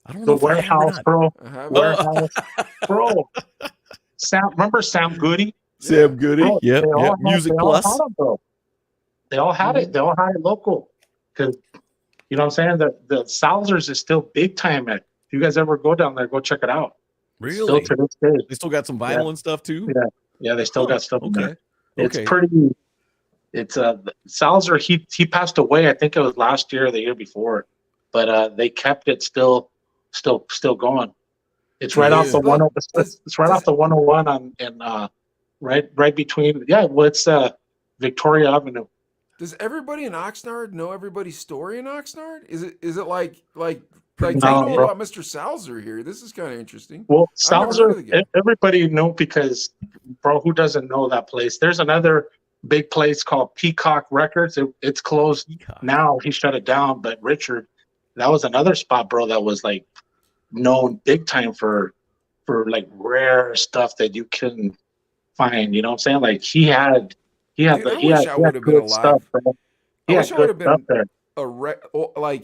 I don't know the if I have or warehouse, not. bro. I have Oh, Bro. Remember Sam Goody, Sam Goody. bro? Yep. They Music all had Plus. them, bro. They all had it. They all had it local, because you know what I'm saying. The Salzer's is still big time. If you guys ever go down there, go check it out. Still Really? to this day. They still got some Yeah, vinyl and stuff too. yeah. They still Huh. got stuff in Okay. there. It's Okay. pretty. It's Salzer. He passed away. I think it was last year or the year before, but they kept it still going. It's right off Does the Yeah. one. does It's right does off the 101 right between. Yeah, well, it's Victoria Avenue. does everybody in Oxnard know everybody's story in Oxnard? Is it like Pretty I tight No, know knit. bro. about Mr. Salzer here. This is kind of interesting. Well, I've never heard Salzer. of the guy. Everybody know, because, bro, who doesn't know that place? There's another big place called Peacock Records. It's closed Peacock. now. He shut it down. But Richard, that was another spot, bro, that was like known big time for like rare stuff that you couldn't find. You know what I'm saying? Like Dude, I wish I would have been good stuff, alive. bro. I He wish had I would good have stuff been there.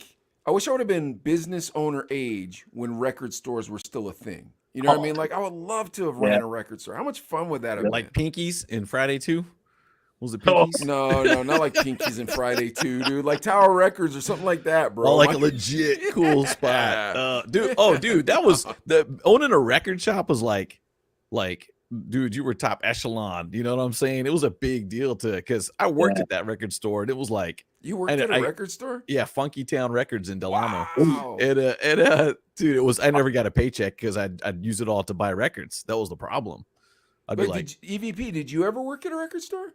I wish I would have been business owner age when record stores were still a thing. You know what I mean? Like I would love to have Yeah. ran a record store. How much fun would that have been? Like Pinkies and Friday 2? Was it Oh, Pinkies? No, not like Pinkies and Friday 2, dude. Like Tower Records or something like that, bro. Oh, like a legit cool spot. Dude, that was owning a record shop was like, dude, you were top echelon. You know what I'm saying? It was a big deal because I worked at that record store, and it was like, You worked at a record store? yeah, Funky Town Records in Delano. Wow. And dude, it was, I never got a paycheck because I'd use it all to buy records. That was the problem. I'd be Wait, like, EVP, did you ever work at a record store?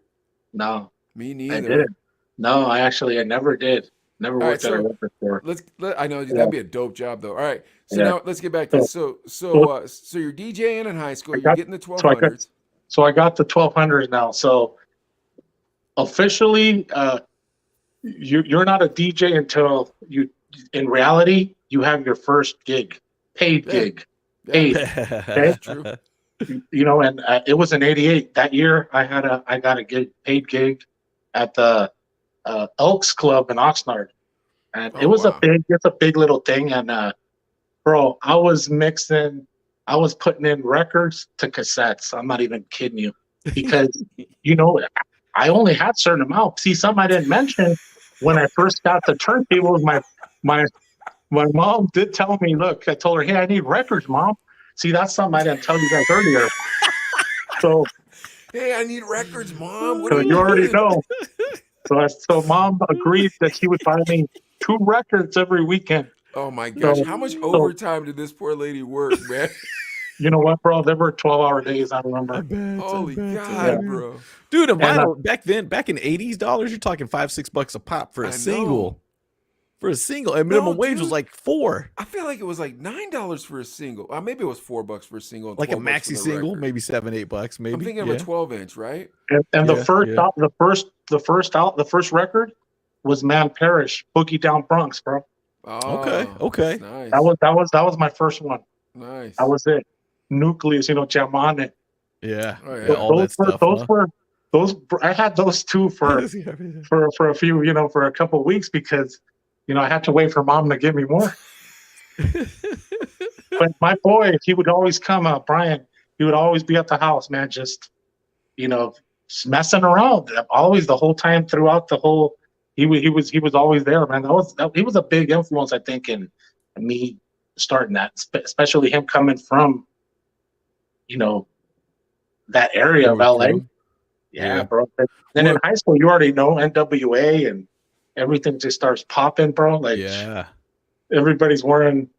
no, Me I neither. didn't. No, I never did. Never All right, worked at a so record store. I know Yeah. that'd be a dope job though. All right, so Yeah. now let's get back to this. So you're DJing in high school. I You're got- getting the so I got- 1200s. So I got the 1200s now. So officially, you're not a DJ until in reality, you have your first gig, paid Yeah. gig, Yeah, paid. that's true. And it was in '88. That year, I got a paid gig at the Elks Club in Oxnard, and Oh, it was wow. it's a big little thing. And bro, I was putting in records to cassettes. I'm not even kidding you, because I only had certain amount. See, something I didn't mention when I first got the turntables, my mom did tell me, look, I told her, hey, I need records, Mom. See, that's something I didn't tell you guys earlier. So Hey, I need records, Mom. What So are you already doing? know. So Mom agreed that she would buy me 2 records every weekend. Oh my gosh, So- how much overtime did this poor lady work, man? You know what, bro? There were 12-hour days, I I remember. bet, Holy I bet, God, I bet. bro. Dude, and And, vinyl back in '80s dollars, you're talking $5-6 a pop for I a know. single. For a single, and minimum wage was dude. like $4. I feel like it was like $9 for a single. Maybe it was $4 for a single. And Like a $12 for maxi the single, record. maybe $7-8, maybe. I'm thinking of yeah. a 12-inch, right? And Yeah, the first yeah. the first record was Man Parrish, Boogie Down Bronx, bro. Oh, okay. that's Nice. That was my first one. nice. That was it. Nucleus, jam on it. Yeah, Oh, yeah. yeah, all that stuff. I had those two for a few, for a couple of weeks, because I had to wait for Mom to give me more. But my boy, he would always come up, Brian. He would always be at the house, man, just just messing around. Always, the whole time throughout the whole. He was always there, man. He was a big influence, I think, in me starting that, especially him coming from, that area of LA. Yeah, Yeah. bro. Then in high school, you already know NWA, and everything just starts popping, bro. Like, Yeah, everybody's wearing,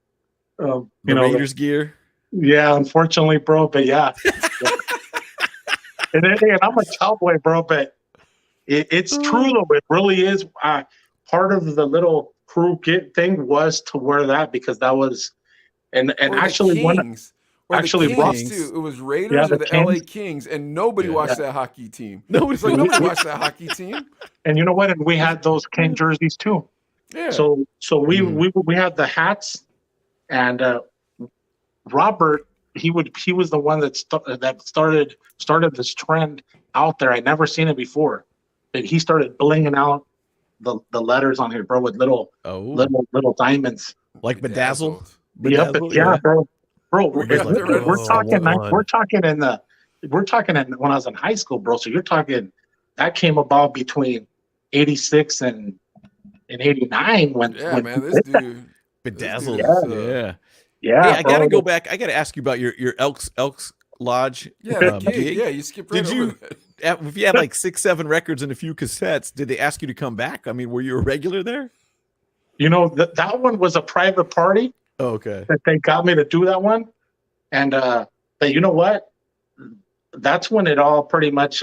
the Raiders gear. yeah, unfortunately, bro. But yeah, and I'm a cowboy, bro. But It's true though. It really is. Part of the little crew get thing was to wear that because that was and Or the actually one Kings. Or the actually Kings Kings. too. It was yeah Raiders or the the LA Kings Kings, and nobody Yeah. watched that hockey team. Nobody- It's like nobody watched that hockey team. and you know what? And we had those King jerseys too. Yeah. So Mhm. we had the hats and Robert he was the one that started this trend out there. I'd never seen it before. But he started blinging out the letters on here, bro, with little Oh, diamonds. like bedazzle. Yep, Bedazzle, yeah, bro. Bro, Where he's like, we're "Oh, I talking want one." we're talking in the we're talking in when I was in high school, bro. So you're talking that came about between 86 and 89 Yeah, when man. he This did that. dude. Bedazzled. is, Yeah. Hey, Yeah, I gotta bro. go back. I gotta ask you about your Elks Lodge Yeah, the gig. gig. Yeah, you skipped right Did over you, that. if you had like 6-7 records and a few cassettes, did they ask you to come back? I mean, were you a regular there? You know that one was a private party Oh, okay. that they got me to do that one, and but you know what? That's when it all pretty much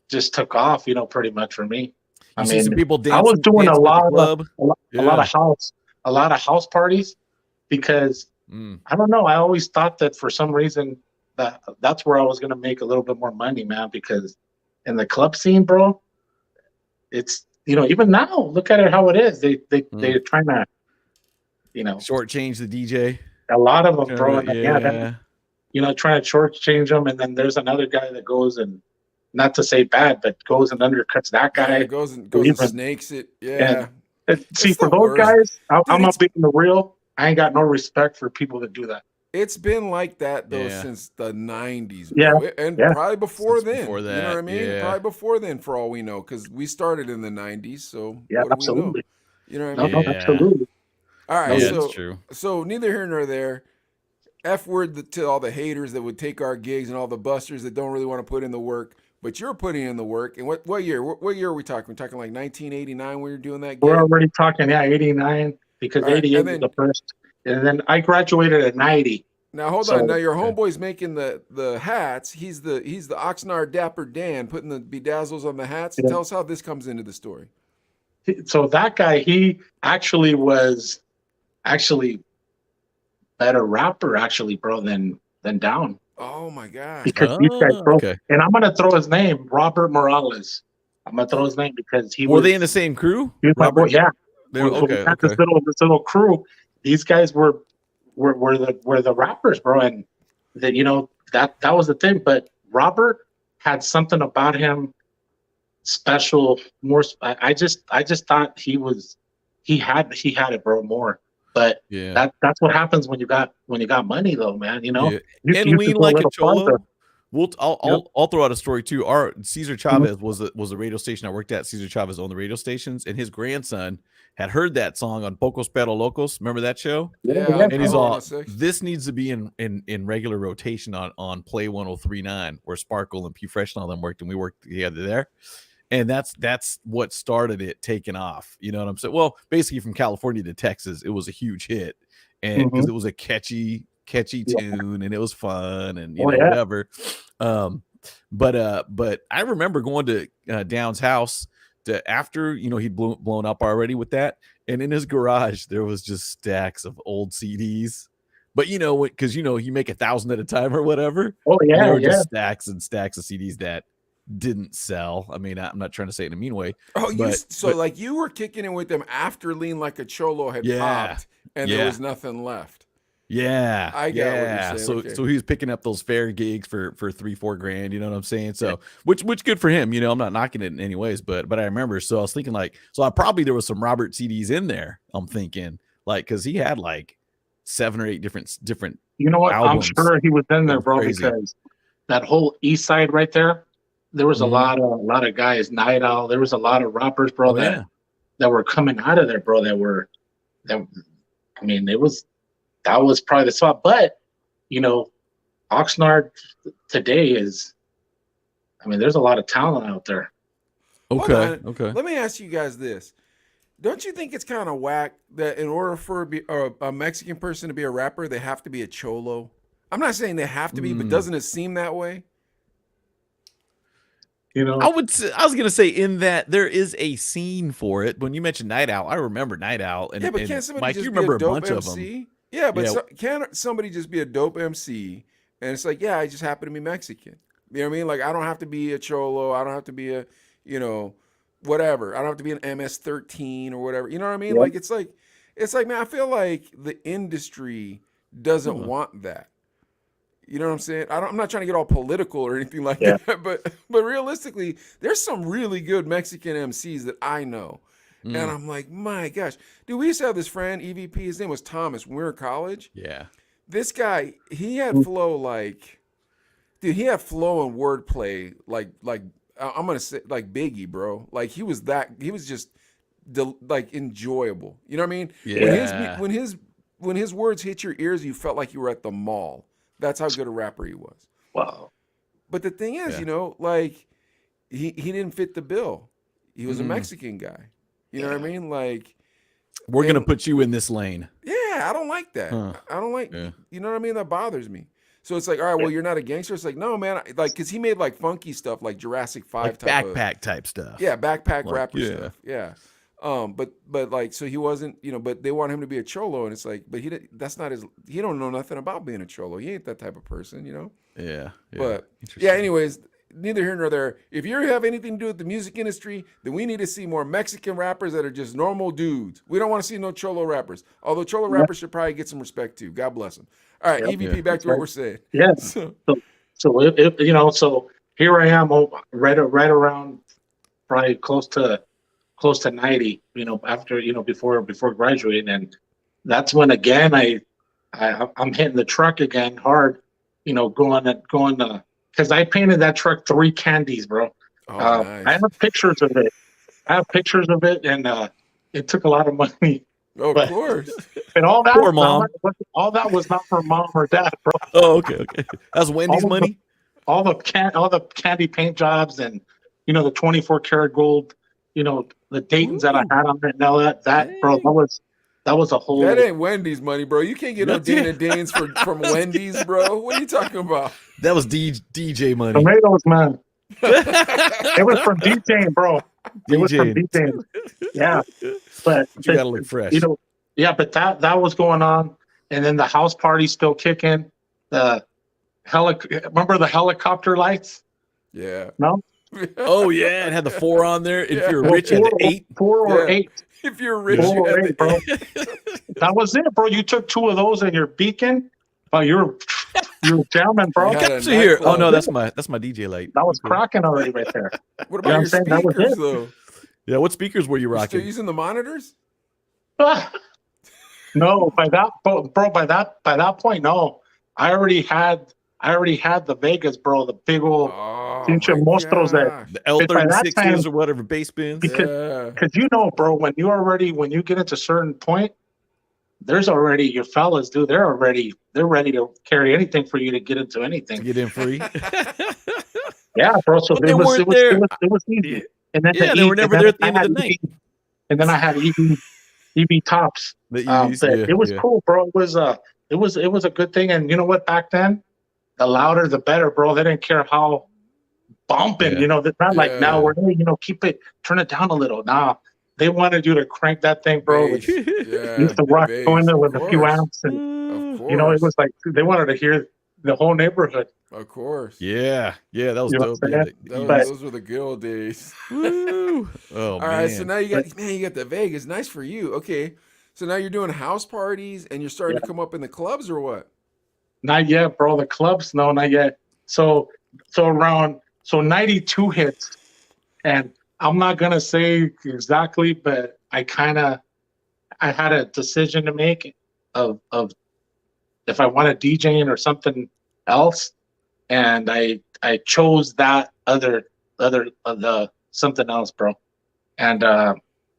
just took off. You know, pretty much for me. You see some people I was dancing, doing dancing at the club. a lot of house parties because Mm. I don't know. I always thought that for some reason that's where I was gonna make a little bit more money, man. Because in the club scene, bro, it's even now. Look at it how it is. They're trying to, Shortchange the DJ. a lot of them, bro. And Yeah. then, trying to shortchange them, and then there's another guy that goes and not to say bad, but goes and undercuts that guy. Yeah, goes and snakes it. Yeah. See, It's for the those worst. guys, I'm Dude, not being the real. I ain't got no respect for people that do that. It's been like that though Yeah. since the 90s, Yeah, bro. And yeah. probably before Since then. before You know that, what I mean? yeah. Probably before then, for all we know, because we started in the 90s. So Yeah, what do absolutely. we know? You know what I No, mean? no, Yeah. absolutely. All right, Yeah, so it's true. so neither here nor there. F word to all the haters that would take our gigs and all the busters that don't really want to put in the work. But you're putting in the work. And what year? What year are we talking? We're talking like 1989 when you're doing that gig? We're already talking, 89, because All right, 88 and was then- the first. And then I graduated at 90. Now hold So- on. Now your homeboy's making the hats. He's the Oxnard Dapper Dan putting the bedazzles on the hats. Yeah. Tell us how this comes into the story. So that guy, he actually was better rapper, bro, than Down. Oh my god. Because these guys, bro. Okay. And I'm gonna throw his name, Robert Morales. I'm gonna throw his name because Were they in the same crew? he was my boy. Yeah. They were, We okay. had Okay. this little crew. These guys were the rappers, bro, and that was the thing. But Robert had something about him special. More, I just thought he had it, bro, more. But Yeah. that's what happens when you got money, though, man. Yeah. You And can lean go like a little cholo. farther. I'll throw out a story too. Our Cesar Chavez was the radio station I worked at. Cesar Chavez owned the radio stations, and his grandson had heard that song on Pocos Pero Locos. Remember that show? Yeah. And he's Power all, 106. this needs to be in regular rotation on Play 103.9, where Sparkle and P Fresh and all them worked, and we worked together there. And that's what started it taking off. You know what I'm saying? Well, basically from California to Texas, it was a huge hit, and because it was a catchy tune, and it was fun, and whatever. But I remember going to Down's house after he'd blown up already with that, and in his garage there was just stacks of old CDs. But because you make 1,000 at a time or whatever. Oh And yeah, there were yeah. just stacks and stacks of CDs that didn't sell. I mean, I'm not trying to say it in a mean way. Oh, but like you were kicking it with them after Lean Like a Cholo had Yeah. popped, and there was nothing left. Yeah, I get what you're saying, So okay. so he was picking up those fair gigs for $3-4 grand. You know what I'm saying? So which good for him. I'm not knocking it in any ways, but I remember. So I was thinking there was some Robert CDs in there. I'm thinking because he had like 7 or 8 different. You know what? albums. I'm sure he was in there, bro, Crazy. because that whole East Side right there, there was a lot of guys. Night Owl. There was a lot of rappers, bro, that were coming out of there, bro. That was probably the spot. But Oxnard today is. There's a lot of talent out there. Hold Okay. on. Let me ask you guys this. Don't you think it's kind of whack that in order for a Mexican person to be a rapper, they have to be a cholo? I'm not saying they have to be, but doesn't it seem that way? You know, I was gonna say in that there is a scene for it. When you mentioned Night Owl, I remember Night Owl, and, Yeah, but and can't somebody Mike, you just be a remember a dope bunch of them. MC? Yeah, but Yeah, can't somebody just be a dope MC? And it's like, yeah, I just happen to be Mexican. You know what I mean? Like, I don't have to be a cholo. I don't have to be a, you know, whatever. I don't have to be an MS-13 or whatever. You know what I mean? yeah, Like, it's like, man, I feel like the industry doesn't Huh. want that. You know what I'm saying? I'm not trying to get all political or anything like yeah, that, but realistically, there's some really good Mexican MCs that I know. And Mm, I'm like, my gosh. Dude, we used to have this friend, EVP, his name was Thomas, when we were in college. yeah. This guy, he had flow like, dude, he had flow and wordplay like I'm gonna say like Biggie, bro. Like he was just like enjoyable. You know what I mean? When his Yeah. when his words hit your ears, you felt like you were at the mall. That's how good a rapper he was. wow, But the thing is, Yeah. you know, like he didn't fit the bill. He was a Mm. Mexican guy. You know what I mean? Like, We're gonna and put you in this lane. yeah, I don't like that. Huh. I don't like, Yeah. you know what I mean? That bothers me. So it's like, all right, well, you're not a gangster. It's like, no, man, like, cause he made like funky stuff, like Jurassic 5 Like type of, backpack type stuff. yeah, backpack Like, rapper yeah. stuff. Yeah. But like, so he wasn't, you know, but they want him to be a cholo, and it's like, but that's not his. He don't know nothing about being a cholo. He ain't that type of person, you know. Yeah. But Interesting. yeah, anyways, neither here nor there. If you have anything to do with the music industry, then we need to see more Mexican rappers that are just normal dudes. We don't want to see no cholo rappers. Although cholo rappers should probably get some respect too. God bless them. All right, Yep. EVP, Yeah. back to what we're saying. yeah. So, So if you know, so here I am, right around probably close to 90. You know, after before graduating, and that's when again I'm hitting the truck again hard. You know, going because I painted that truck 3 candies, bro. oh, I nice. have pictures of it. And it took a lot of money. Oh, of But course. and all that, Poor mom. all that was not for mom or dad, bro. Oh, okay. That's Wendy's All of money. All the candy paint jobs, and the 24 karat gold, the Dayton's that I Ooh. had on it. Now that bro, Dang. that was a whole. That ain't Wendy's money, bro. You can't get no That's it. Dana Danes from Wendy's, bro. What are you talking about? That was DJ money. Tomatoes, man. It was from DJing, bro. It was from DJing. DJing. Yeah, but You gotta look fresh. yeah, but that was going on, and then the house party's still kicking. The remember the helicopter lights? Yeah. No, Oh yeah, it had the 4 on there. If Yeah. you're Well, rich, you had the 8. 4 or Yeah. 8. If you're rich, 4 you or have 8, bro. That was it, bro. You took 2 of those and your beacon. Oh, you're jamming, bro. You had a So here, oh nightclub. no, that's my DJ light. That was cracking already right there. What You know about what I'm your saying? That was speakers, it. though? Yeah, what speakers were you You still rocking? using the monitors? No, by that point, no. I already had the Vegas, bro. The big old Oh, pinche my monstros that gosh. The by that L36s time- or whatever bass bins. Because- Yeah. because bro, when you get into a certain point, there's already your fellas, dude. They're ready to carry anything for you to get into To anything. get in free. Yeah, bro. So But they it was weren't there. it was easy. And then Yeah, they were never there at the end of the night. And then I had EB tops. The But EVs, yeah, it was yeah. cool, bro. It was a good thing. And you know what? Back then, the louder the better, bro. They didn't care how bumping. Yeah. It's not like Yeah. now where turn it down a little. Nah, they wanted you to crank that thing, bro. Bass. Yeah. You used to rock bass, going there of with a few course. amps, and Of course. it was like they wanted to hear the whole neighborhood. Of course. Yeah, that was You know dope. what I'm Yeah, saying? the Those, But- EVs. those were the good old days. Woo. Oh All man. right, so now you got the Vegas. Nice for you. Okay, so now you're doing house parties and you're starting to come up in the clubs or what? Not yet, bro. The clubs, no, not yet. So 92 hits, and I'm not gonna say exactly, but I had a decision to make of if I wanted DJing or something else, and I chose that other the something else, bro. And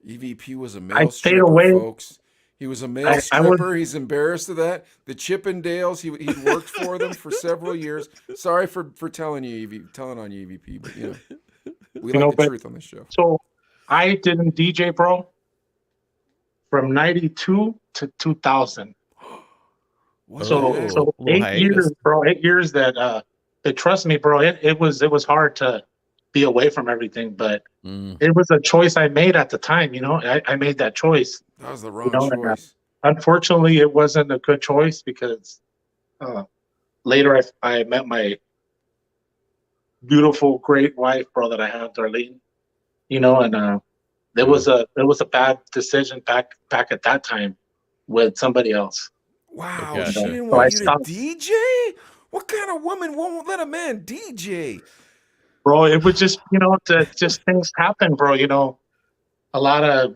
EVP was a I male stayed stripper, away. folks. He was a male I stripper. He's embarrassed of that. The Chippendales, he worked for them for several years. Sorry for telling on you, EVP, but we like the but- truth on this show. So I didn't DJ, bro, from 92 to 2000. What So the heck? Little 8 hiatus. years, bro. 8 years that trust me, bro. It was hard to be away from everything. But Mm. it was a choice I made at the time. I made that choice. That was the You wrong know, and, choice. unfortunately, it wasn't a good choice because later I met my beautiful, great wife, bro, that I have, Darlene. And there was a bad decision back at that time with somebody else. Wow, Okay. she didn't So I want you to stopped, DJ? What kind of woman won't let a man DJ? bro. It was just just things happen, bro. A lot of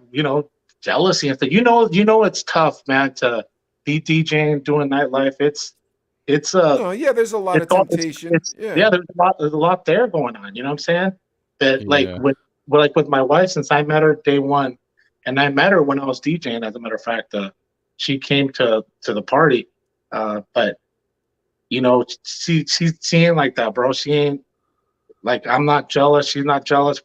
jealousy and stuff. It's tough, man, to be DJing, doing nightlife. It's No, yeah, there's a lot it's of all temptation. it's Yeah. yeah. There's a lot there going on. You know what I'm saying? That like Yeah. with my wife, since I met her day one, and I met her when I was DJing. As a matter of fact, she came to the party, but she ain't like that, bro. She ain't like, I'm not jealous. She's not jealous.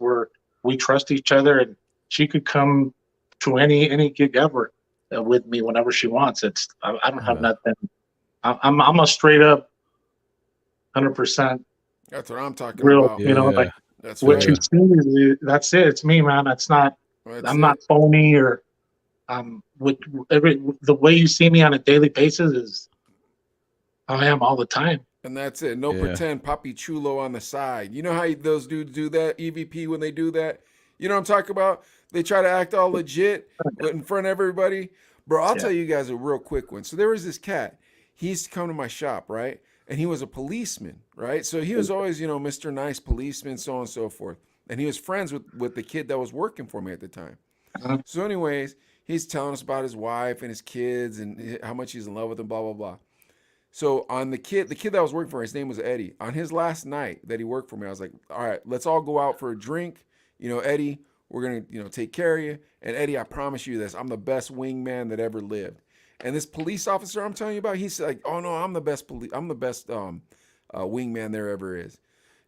We trust each other, and she could come to any gig ever with me whenever she wants. I don't have nothing. I'm a straight up 100% That's what I'm talking real. about. Like That's what right. you see is that's it. It's me, man. That's not. That's I'm it. not phony or with the way you see me on a daily basis is how I am all the time. And that's it. No Yeah. pretend Papi Chulo on the side. You know how those dudes do that, EVP, when they do that? You know what I'm talking about? They try to act all legit in front of everybody. Bro, I'll Yeah. tell you guys a real quick one. So there was this cat. He used to come to my shop, right? And he was a policeman, right? So he was always, Mr. Nice policeman, so on and so forth. And he was friends with the kid that was working for me at the time. Uh-huh. So, anyways, he's telling us about his wife and his kids and how much he's in love with them, blah, blah, blah. So on the kid that was working for, his name was Eddie. On his last night that he worked for me, I was like, all right, let's all go out for a drink. Eddie, we're gonna, take care of you. And Eddie, I promise you this, I'm the best wingman that ever lived. And this police officer I'm telling you about, he's like, oh no, I'm the best wingman there ever is.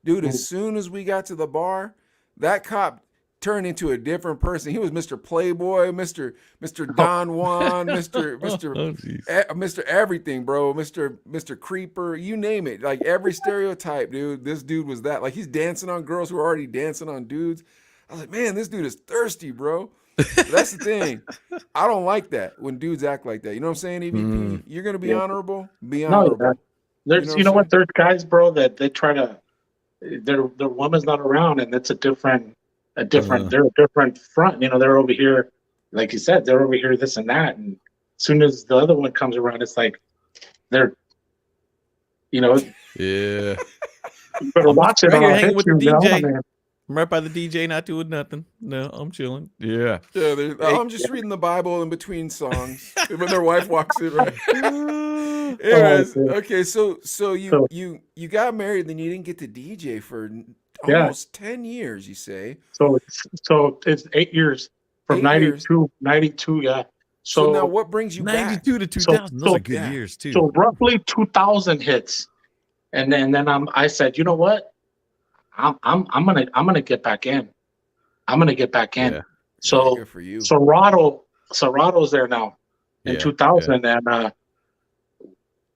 Dude, as soon as we got to the bar, that cop turned into a different person. He was Mr. Playboy, Mr. Don Juan, Mr. Everything, bro, Mr. Creeper, you name it. Like every stereotype, dude. This dude was that. Like he's dancing on girls who are already dancing on dudes. I was like, man, this dude is thirsty, bro. But that's the thing. I don't like that when dudes act like that. You know what I'm saying, EVP? You're gonna be honorable. Be honorable. No, there's what there's guys, bro, that they try to their woman's not around, and it's a different they're a different front. They're over here, like you said, they're over here this and that, and as soon as the other one comes around, it's like they're Yeah. you better watch it. right here I'll hanging hit with you, the you know? DJ. I mean, I'm right by the DJ, not doing nothing. No, I'm chilling. Yeah. Yeah, I'm just reading the Bible in between songs when their wife walks in, right? Anyways, okay, so you got married, then you didn't get to DJ for almost 10 years, you say. So it's 8 years from 92, yeah. So now what brings you 92 back? to 2000. Those are good years too. So roughly 2000 hits. And then I said, you know what? I'm gonna get back in. I'm gonna get back in. Yeah. So good for you. Serato's there now in 2000, and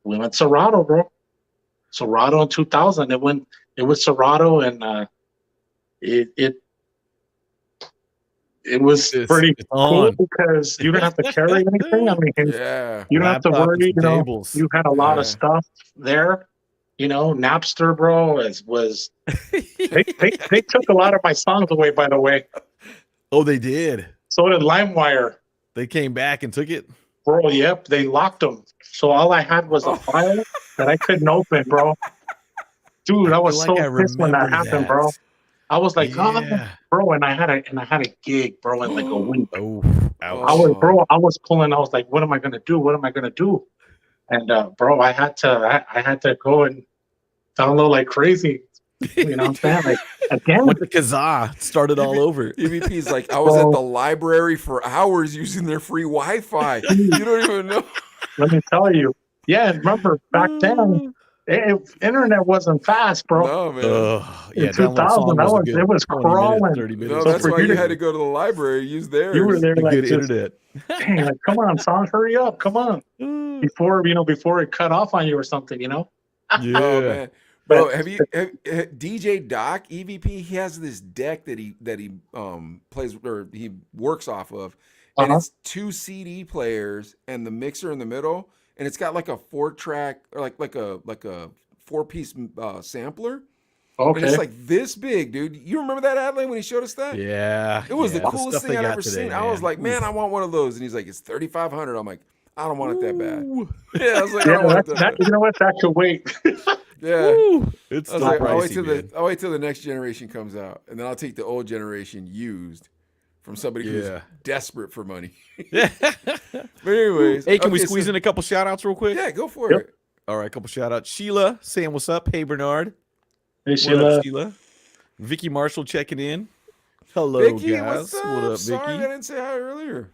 we went Serato, bro. Serato in 2000. It was Serato, and it was pretty cool because you didn't have to carry anything. I mean, you don't have to worry. You had a lot of stuff there. Napster, bro, was they took a lot of my songs away, by the way. Oh, they did. So did LimeWire. They came back and took it. Bro, yep, they locked them. So all I had was a file that I couldn't open, bro. Dude, I was so pissed when that happened, bro. I was like, bro, and I had a gig, bro, in like a week. I was pulling. I was like, what am I gonna do? What am I gonna do? And bro, I had to go and download like crazy. You know what I'm saying? Like again with the Kazaa, started all over. EVP's like, I was at the library for hours using their free Wi-Fi. You don't even know. Let me tell you. Yeah, remember back then, internet wasn't fast, bro. No, man. In 2000, it was crawling. 30 minutes. No, that's why you had to go to the library, use theirs. You were there like good internet. Dang, like, come on, son, hurry up, come on. Before it cut off on you or something, Yeah. Oh, man. Bro, But DJ Doc EVP? He has this deck that he plays or he works off of, and uh-huh. it's two CD players and the mixer in the middle, and it's got like a 4-track or like a 4-piece sampler, and it's Okay. like this big, dude. You remember that Adley when he showed us that? Yeah, It was the yeah. The coolest stuff thing they I'd got ever today, seen. I was man. like, man, Oof. I want one of those, and he's like, it's 3,500. I'm like, I don't want it that bad. Ooh. Yeah, I was like, I Yeah, don't want it that's that that. bad. You know what? That could wait. Yeah. Woo. It's I was still like, pricey, man. I'll wait till the next generation comes out, and then I'll take the old generation used from somebody who's Yeah. desperate for money. Yeah. But anyways, Hey, can we okay, squeeze so- in a couple shout outs real quick? Yeah, go for Yep. it. All right, couple shout outs. Sheila saying what's up. Hey, Bernard. Hey, What Sheila. up, Sheila? Vicky Marshall checking in. Hello, Vicky, guys. what's up? What up, Sorry Vicky? I didn't say hi earlier.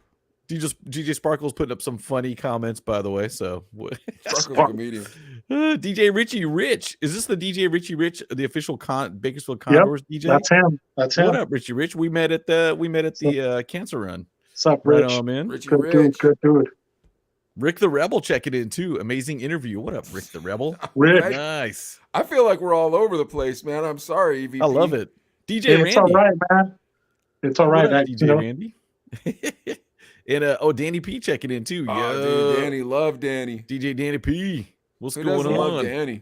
DJ Sparkle's putting up some funny comments, by the way. So, Sparkle's a comedian. DJ Richie Rich. Is this the DJ Richie Rich, the official Bakersfield Yep, Condors DJ? that's him. That's him. What up, Richie Rich? We met at the Cancer Run. What's up, Right Rich? on, man. Richie Good Rich. dude. Good dude. Rick the Rebel checking in too. Amazing interview. What up, Rick the Rebel? Rick. Nice. I feel like we're all over the place, man. I'm sorry, EVP. I love it. DJ Hey, Randy. it's all right, man. It's all What right. up, DJ Randy? And Danny P checking in too. Oh, Yo. dude, Danny, love Danny. DJ Danny P. What's Who going doesn't love on? Danny?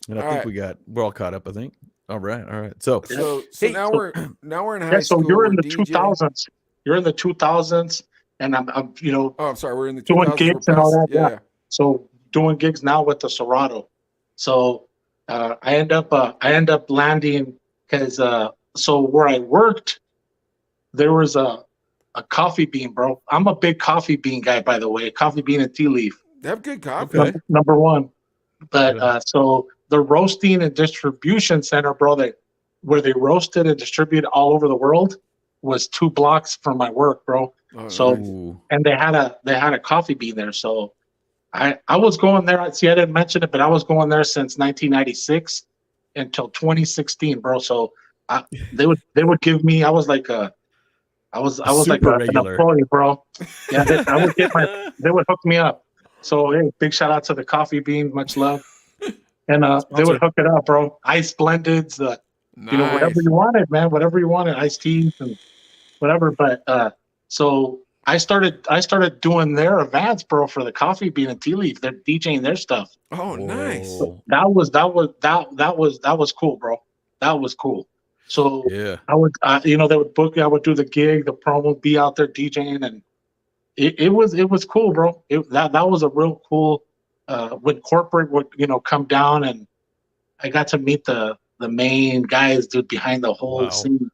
And I All think right. we're all caught up, I think. All right. So So Hey, now so- we're in high Yeah, so school. you're in we're the DJ. 2000s. You're in the 2000s, and I'm Oh, I'm sorry. We're in the 2000s. doing we're gigs and all past- that, yeah. So doing gigs now with the Serato. So I end up landing because so where I worked, there was a coffee bean, bro. I'm a big coffee bean guy, by the way. Coffee bean and tea leaf, They have good coffee. Okay. number one. But Yeah. so the roasting and distribution center, bro, where they roasted and distributed all over the world, was 2 blocks from my work, bro. Oh, So- nice. Ooh. And they had a coffee bean there. So I was going there. See, I didn't mention it, but I was going there since 1996 until 2016, bro. So they would give me. I was like an regular. employee, bro. Yeah, they would hook me up. So hey, big shout out to the coffee bean, much love. And they Sponsor. would hook it up, bro. Ice blendeds, Nice. whatever you wanted, man. Whatever you wanted, iced teas and whatever. But so I started doing their events, bro, for the coffee bean and tea leaf. They're DJing their stuff. Oh, nice. Whoa. That was cool, bro. That was cool. So Yeah. I would, they would book me. I would do the gig, the promo, be out there DJing, and it was cool, bro. That was a real cool. When corporate would come down, and I got to meet the main guys, dude, behind the whole Wow. scene,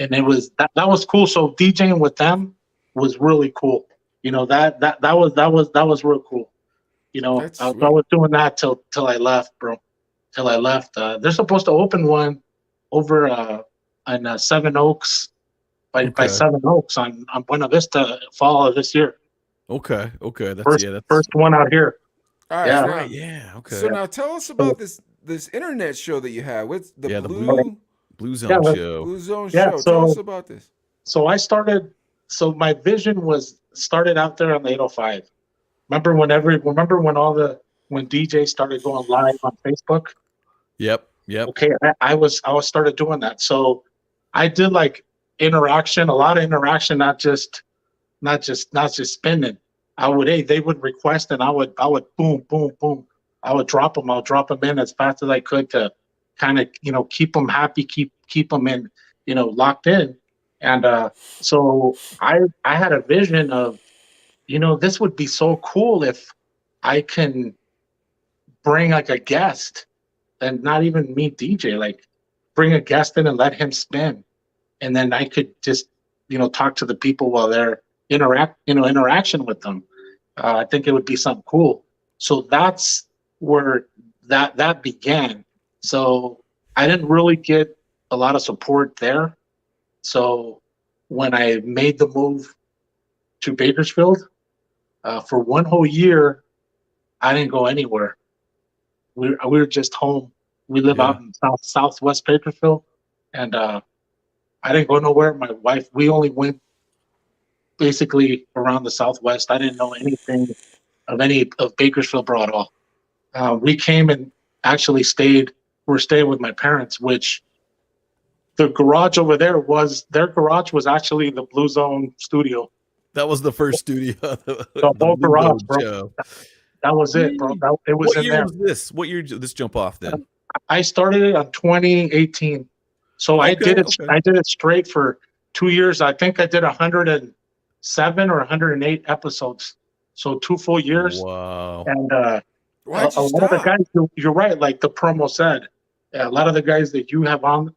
and it was that was cool. So DJing with them was really cool. That was real cool. That's I sweet. was doing that till I left, bro. Till I left. They're supposed to open one over on Seven Oaks by Okay. Seven Oaks on Buena Vista fall of this year. Okay. That's First one out here. All right. Yeah. now- right. Yeah. Okay. So now tell us about this internet show that you had with the Yeah, the Blue Zone Yeah, show. Blue Zone Yeah, show. Tell so- us about this. So I started. So my vision was started out there on the 805. Remember when when DJs started going live on Facebook? Yep. Okay, I was started doing that. So I did like interaction, a lot of interaction, not just spinning. They would request, and I would boom, boom, boom. I would drop them. I'll drop them in as fast as I could to kind of keep them happy, keep them in locked in. And so I had a vision of this would be so cool if I can bring like a guest and not even meet DJ, like bring a guest in and let him spin, and then I could just talk to the people while they're interaction with them. I think it would be something cool. So that's where that began. So I didn't really get a lot of support there. So when I made the move to Bakersfield, for one whole year, I didn't go anywhere. We were just home. We live out in southwest Bakersfield, and I didn't go nowhere. My wife, we only went basically around the southwest. I didn't know anything of Bakersfield, bro, at all. We came and actually were staying with my parents, which the garage over there their garage was actually the Blue Zone studio. That was the first studio, The the whole Blue garage, Zone bro. show. That was it, bro. It was What in year there. was this? What year did this jump off then? I started it on 2018. So I Okay, did it. okay. I did it straight for 2 years. I think I did 107 or 108 episodes. So 2 full years. Wow. And Why'd a you lot of the stop? guys, you're right. Like the promo said, a lot of the guys that you had on,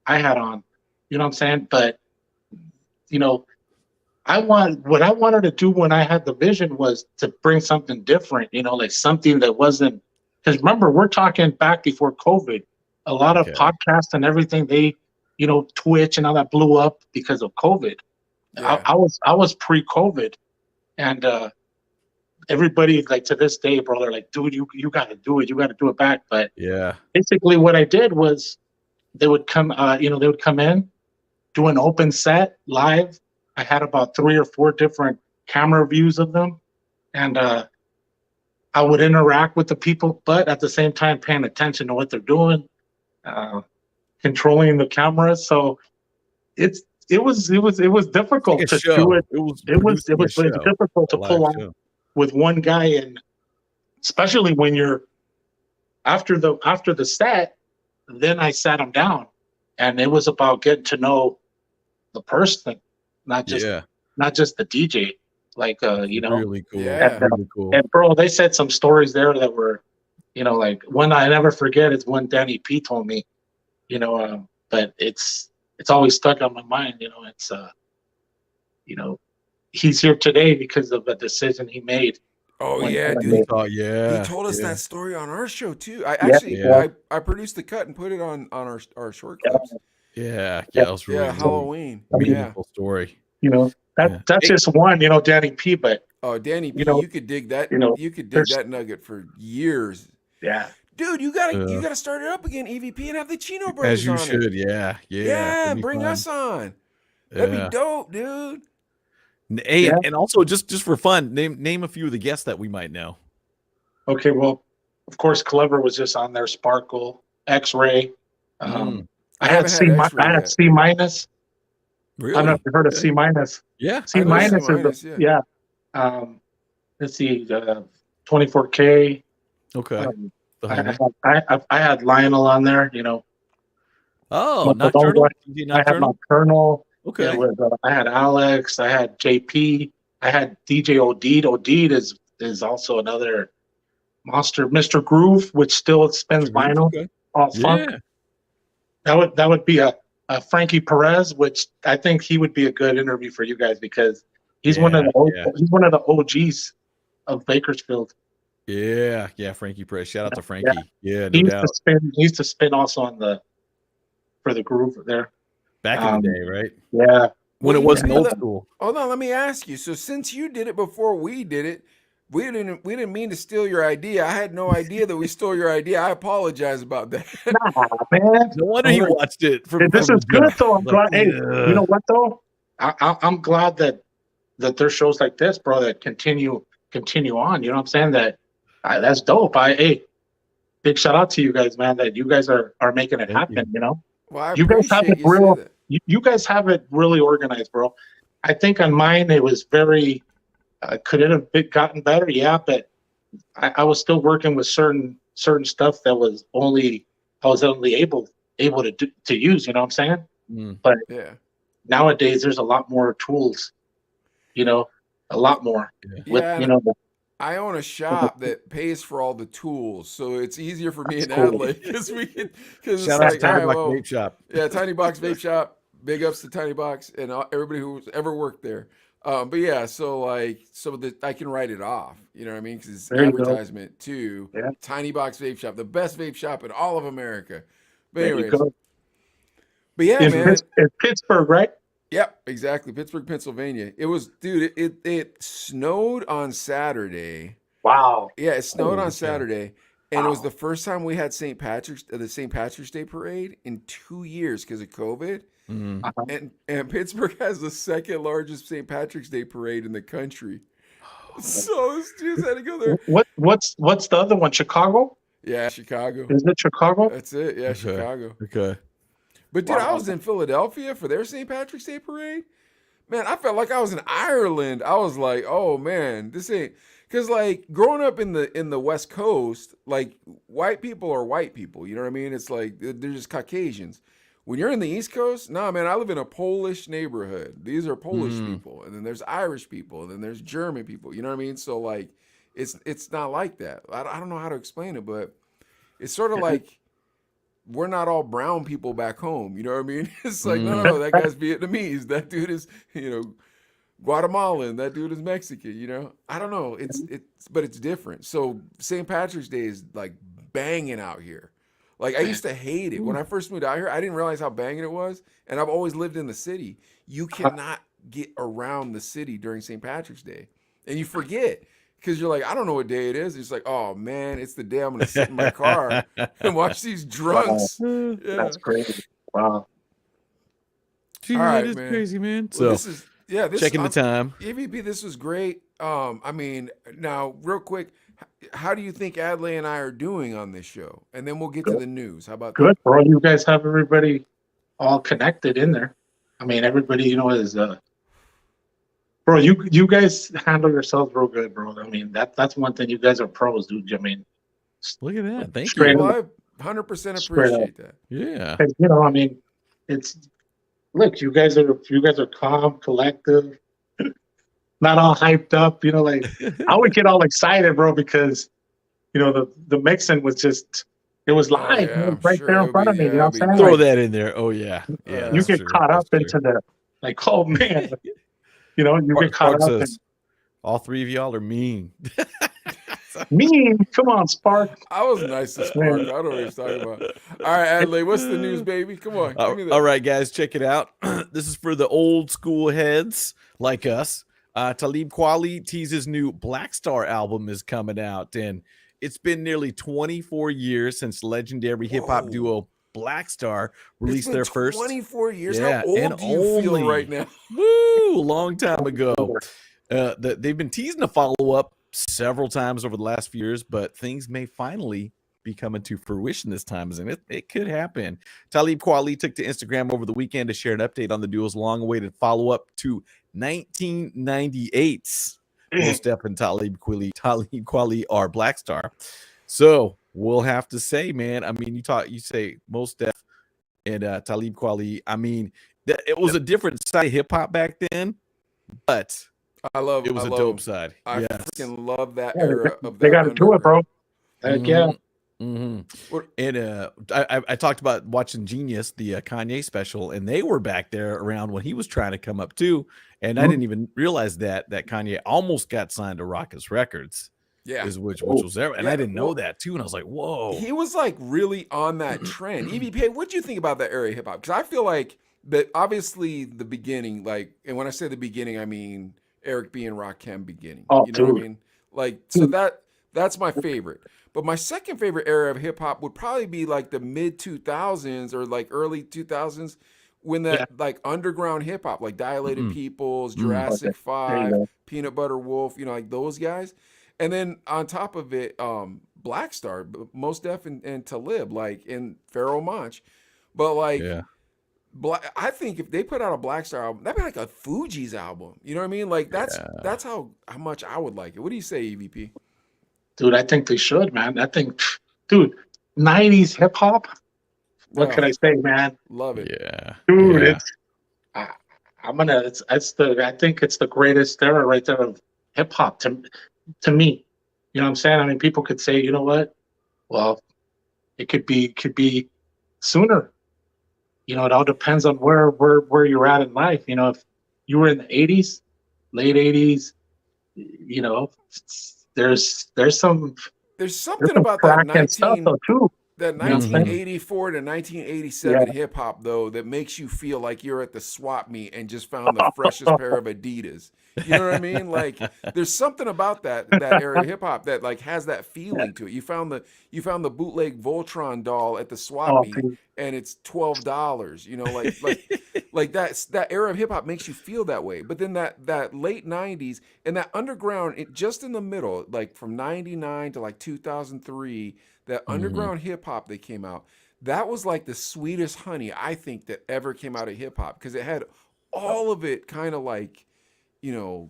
I had on. You know what I'm saying? But you know, what I wanted to do when I had the vision was to bring something different. You know, like something that wasn't. Because remember, we're talking back before COVID. A lot of Okay. podcasts and everything, Twitch and all that blew up because of COVID. Yeah. I was pre-COVID, and everybody like to this day, bro, they're like, dude, you got to do it. You got to do it back. But Yeah. basically, what I did was they would come, they would come in, do an open set live. I had about 3 or 4 different camera views of them, and I would interact with the people, but at the same time paying attention to what they're doing, controlling the camera. So it was difficult Like a to show. do it. It was It was producing a show, difficult to a live pull off show. with one guy, and especially when you're after the set. Then I sat him down, and it was about getting to know the person, not just Yeah. the DJ. Like Really cool. Yeah. Really cool. and bro, they said some stories there that were, like one I never forget is when Danny P told me, but it's always stuck on my mind. It's he's here today because of a decision he made. Oh when- yeah, when dude. they- Oh, yeah. He told us yeah. that story on our show too. I Yeah, actually yeah. I produced the cut and put it on our short clips. Yeah. That was really Yeah, Halloween. Yeah. meaningful story. that's Yeah. just one, Danny P. But Oh, Danny P, You know- you could dig that. you know, You could dig there's- that nugget for years. yeah, Dude, you gotta start it up again, EVP, and have the Chino As brothers you on should. it. Yeah. Yeah, That'd be bring fun. us on. That'd Yeah. be dope, dude. Hey, Yeah. and also just for fun, name a few of the guests that we might know. okay. Well, of course, Clever was just on there. Sparkle, X-Ray. Mm. I haven't had had C. X-Ray I had yet. C minus. Really? I don't know if you heard of Okay. C minus. Yeah. C I know minus C is minus, yeah. Let's see, 24K. Okay. The I homie. had Lionel on there. Oh, But the Nocturnal. one- DJ I had Nocturnal. Nocturnal. Okay. I had Alex. I had JP. I had DJ Odeed. Odeed is also another monster. Mr. Groove, which still spins vinyl, Okay. all funk. Yeah. That would be a Frankie Perez, which I think he would be a good interview for you guys because he's one of the OGs of Bakersfield. Yeah. Frankie Perez. Shout out to Frankie. Yeah, He no used doubt. to spin. He used to spin also for the groove there. Back in the day, right? Yeah. When it Well, wasn't you know old that- school. Hold on, let me ask you. So since you did it before we did it, we didn't mean to steal your idea. I had no idea that we stole your idea. I apologize about that. Nah, man. No wonder he watched it. Hey, this is good though. I'm glad. Hey, yeah. you know what though? I'm glad that there's shows like this, bro, that continue on. You know what I'm saying? That's dope. Hey, big shout out to you guys, man. That you guys are making it Thank happen. Well, I You guys have appreciate it you real. said that. You guys have it really organized, bro. I think on mine it was very. Could it have gotten better? Yeah, but I was still working with certain stuff that I was only able to use. You know what I'm saying? Mm. But Yeah. nowadays there's a lot more tools. A lot more. With, Yeah, you know, I own a shop that pays for all the tools, so it's easier for me That's and cool. Adelaide because it's Shout out to like, Tiny all right, Box well, Vape Shop. yeah, Tiny Box Vape Shop. Big ups to Tiny Box and everybody who's ever worked there. But yeah, so that I can write it off. You know what I mean? Because it's There you go. advertisement too. Yeah. Tiny Box Vape Shop, the best vape shop in all of America. But there you anyways, go. but yeah, In man. Pittsburgh, right? Yep, exactly. Pittsburgh, Pennsylvania. It was, dude. It snowed on Saturday. Wow. Yeah, it snowed Holy on cow. Saturday, and it was Wow. the first time we had the St. Patrick's Day parade in 2 years because of COVID. Mm. And Pittsburgh has the second largest St. Patrick's Day parade in the country. So the students had to go there. What's the other one? Chicago? Yeah, Chicago. Is it Chicago? That's it. Yeah, Okay. Chicago. Okay. But dude, I Wow. was in Philadelphia for their St. Patrick's Day parade. Man, I felt like I was in Ireland. I was like, oh man, this ain't because like growing up in the West Coast, like white people are white people. You know what I mean? It's like they're just Caucasians. When you're in the East Coast, nah, man, I live in a Polish neighborhood. These are Polish people, and then there's Irish people, and then there's German people. You know what I mean? So like, it's not like that. I don't know how to explain it, but it's sort of like we're not all brown people back home. You know what I mean? It's like, no, that guy's Vietnamese. That dude is, Guatemalan. That dude is Mexican. I don't know. But it's different. So St. Patrick's Day is like banging out here. Like I used to hate it when I first moved out here. I didn't realize how banging it was, and I've always lived in the city. You cannot get around the city during St. Patrick's Day, and you forget. Because you're like, I don't know what day it is. It's like, oh man, it's the day I'm gonna sit in my car and watch these drunks. Yeah. That's crazy. Wow. Dude, All right, that is man. crazy, man. Well, So this checking the time. EVP, this was great. I mean, now real quick, how do you think Adley and I are doing on this show? And then we'll get to the news. How about Good, bro. You guys have everybody all connected in there. I mean, everybody, is bro, you guys handle yourselves real good, bro. I mean, that's one thing. You guys are pros, dude. I mean, Look at that. Thank Straight you. Well, I 100% Straight up. appreciate that. Yeah. 'cause, I mean, it's look, you guys are calm, collective, not all hyped up. Like I would get all excited, bro, because the mixing was just it was live, yeah, I'm right sure there it in would front of be- me. You know yeah, what I'm it'd be saying? Throw Like, that in there. Oh yeah. Yeah. You you that's get true. caught up That's true. into the like, oh man, you get caught Spark up in says, all three of y'all are mean. me. Come on, Spark. I was nice to Spark. I don't know what he's talking about. All right, Adley, what's the news, baby? Come on, give me that. All right, guys, check it out. This is for the old school heads like us. Talib Kweli teases new Black Star album is coming out, and it's been nearly 24 years since legendary hip hop Whoa. duo Black Star released It's been their first. 24 years. Yeah, How old and do you feel only- right now? Woo, long time ago. They've been teasing a follow up several times over the last few years, but things may finally be coming to fruition this time, and it could happen. Talib Kweli took to Instagram over the weekend to share an update on the duo's long-awaited follow-up to 1998's Mos Def and Talib Kweli are Black Star. So we'll have to say, man. I mean, you say Mos Def and Talib Kweli. I mean, it was a different side of hip hop back then, but I love it was I a love dope them. side. I Yes. freaking love that Yeah, era of they that. got to do it, bro. Heck yeah. What- And I talked about watching Genius, the Kanye special, and they were back there around when he was trying to come up too. And I didn't even realize that Kanye almost got signed to Ruckus Records, Yeah. which was there, and Yeah, I didn't know well, that too. And I was like, whoa. He was like really on that trend. EVP, what do you think about that era of hip hop? Because I feel like that obviously the beginning, like, and when I say the beginning, I mean Eric B and Rakim beginning. Oh, You know what I dude. mean? Like, so that's my favorite. But my second favorite era of hip hop would probably be like the mid 2000s or like early 2000s when that like underground hip hop, like Dilated Peoples, Jurassic Okay. There you 5, go. Peanut Butter Wolf, like those guys. And then on top of it, Black Star, Mos Def and Talib, like in Pharaoh Monch. But like Yeah. I think if they put out a Black Star album, that'd be like a Fugees album. You know what I mean? Like that's how much I would like it. What do you say, EVP? Dude, I think they should, man. I think, dude, 90s hip hop. What can I say, man? Love it. Yeah. Dude, Yeah. it's I think it's the greatest era right there of hip hop to me. You know what I'm saying? I mean, people could say, you know what? Well, it could be sooner. It all depends on where you're at in life. If you were in the 80s, late 80s, there's some something about that crack and stuff though too. that know what I'm saying? 1984 to 1987 hip hop though that makes you feel like you're at the swap meet and just found the freshest pair of Adidas. You know what I mean? Like there's something about that era of hip hop that like has that feeling to it. You found the bootleg Voltron doll at the swap meet dude. and it's $12. Like that era of hip hop makes you feel that way. But then that late 90s and that underground, just in the middle, like from 99 to like 2003, that Mhm. underground hip hop that came out, that was like the sweetest honey I think that ever came out of hip hop because it had all of it kind of like, you know,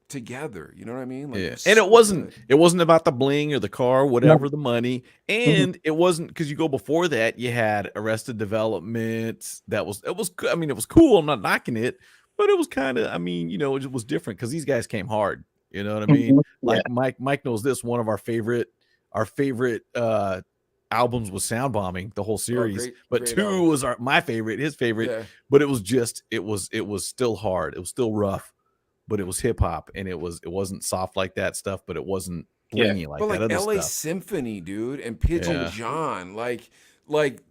together. You know what I mean? Like it Yeah, was and so good. it wasn't about the bling or the car, No. whatever, the money, Mhm. and it wasn't because you go before that, you had Arrested Development. I mean, it was cool. I'm not knocking it, but it was kind of, I mean, it was different because these guys came hard. You know what I mean? Mhm. Yeah. Like Mike knows this. One of our favorite albums was Sound Bombing, the whole Oh, series. great, But great two album. was my favorite, his favorite. Yeah. But it was still hard. It was still rough, but it was hip hop, and it wasn't soft like that stuff, but it wasn't Yeah. blingy like But that like other LA stuff. Symphony, dude, and Pigeon Yeah. John, like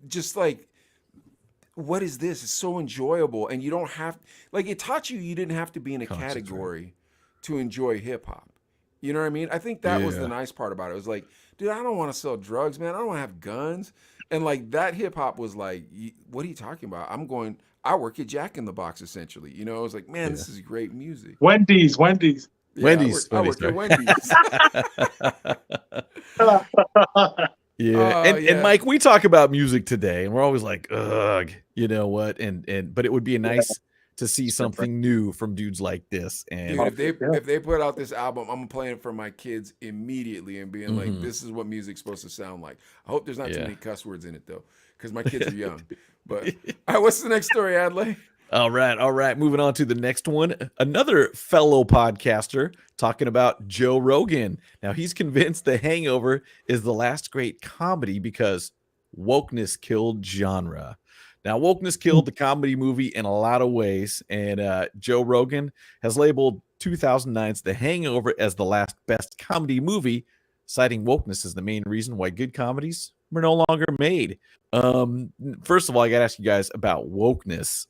just like what is this? It's so enjoyable, and you don't have like it taught you didn't have to be in a Concentrate. category to enjoy hip hop. You know what I mean? I think that was the Yeah. nice part about it. It was like, dude, I don't want to sell drugs, man. I don't want to have guns, and like that hip hop was like, what are you talking about? I work at Jack in the Box essentially. You know, I was like, man, Yeah. this is great music. Wendy's. Yeah, Wendy's, I work at sorry. Wendy's. Yeah, and Yeah. Mike, we talk about music today, and we're always like, ugh, you know what? But it would be nice to see something new from dudes like this. And Dude, Yeah. if they put out this album, I'm playing it for my kids immediately and being like, Mhm. this is what music's supposed to sound like. I hope there's not too Yeah. many cuss words in it though, because my kids are young. But all right, what's the next story, Adley? All right. Moving on to the next one. Another fellow podcaster talking about Joe Rogan. Now, he's convinced The Hangover is the last great comedy because wokeness killed genre. Now, wokeness killed the comedy movie in a lot of ways, and Joe Rogan has labeled 2009's The Hangover as the last best comedy movie, citing wokeness as the main reason why good comedies were no longer made. First of all, I got to ask you guys about wokeness.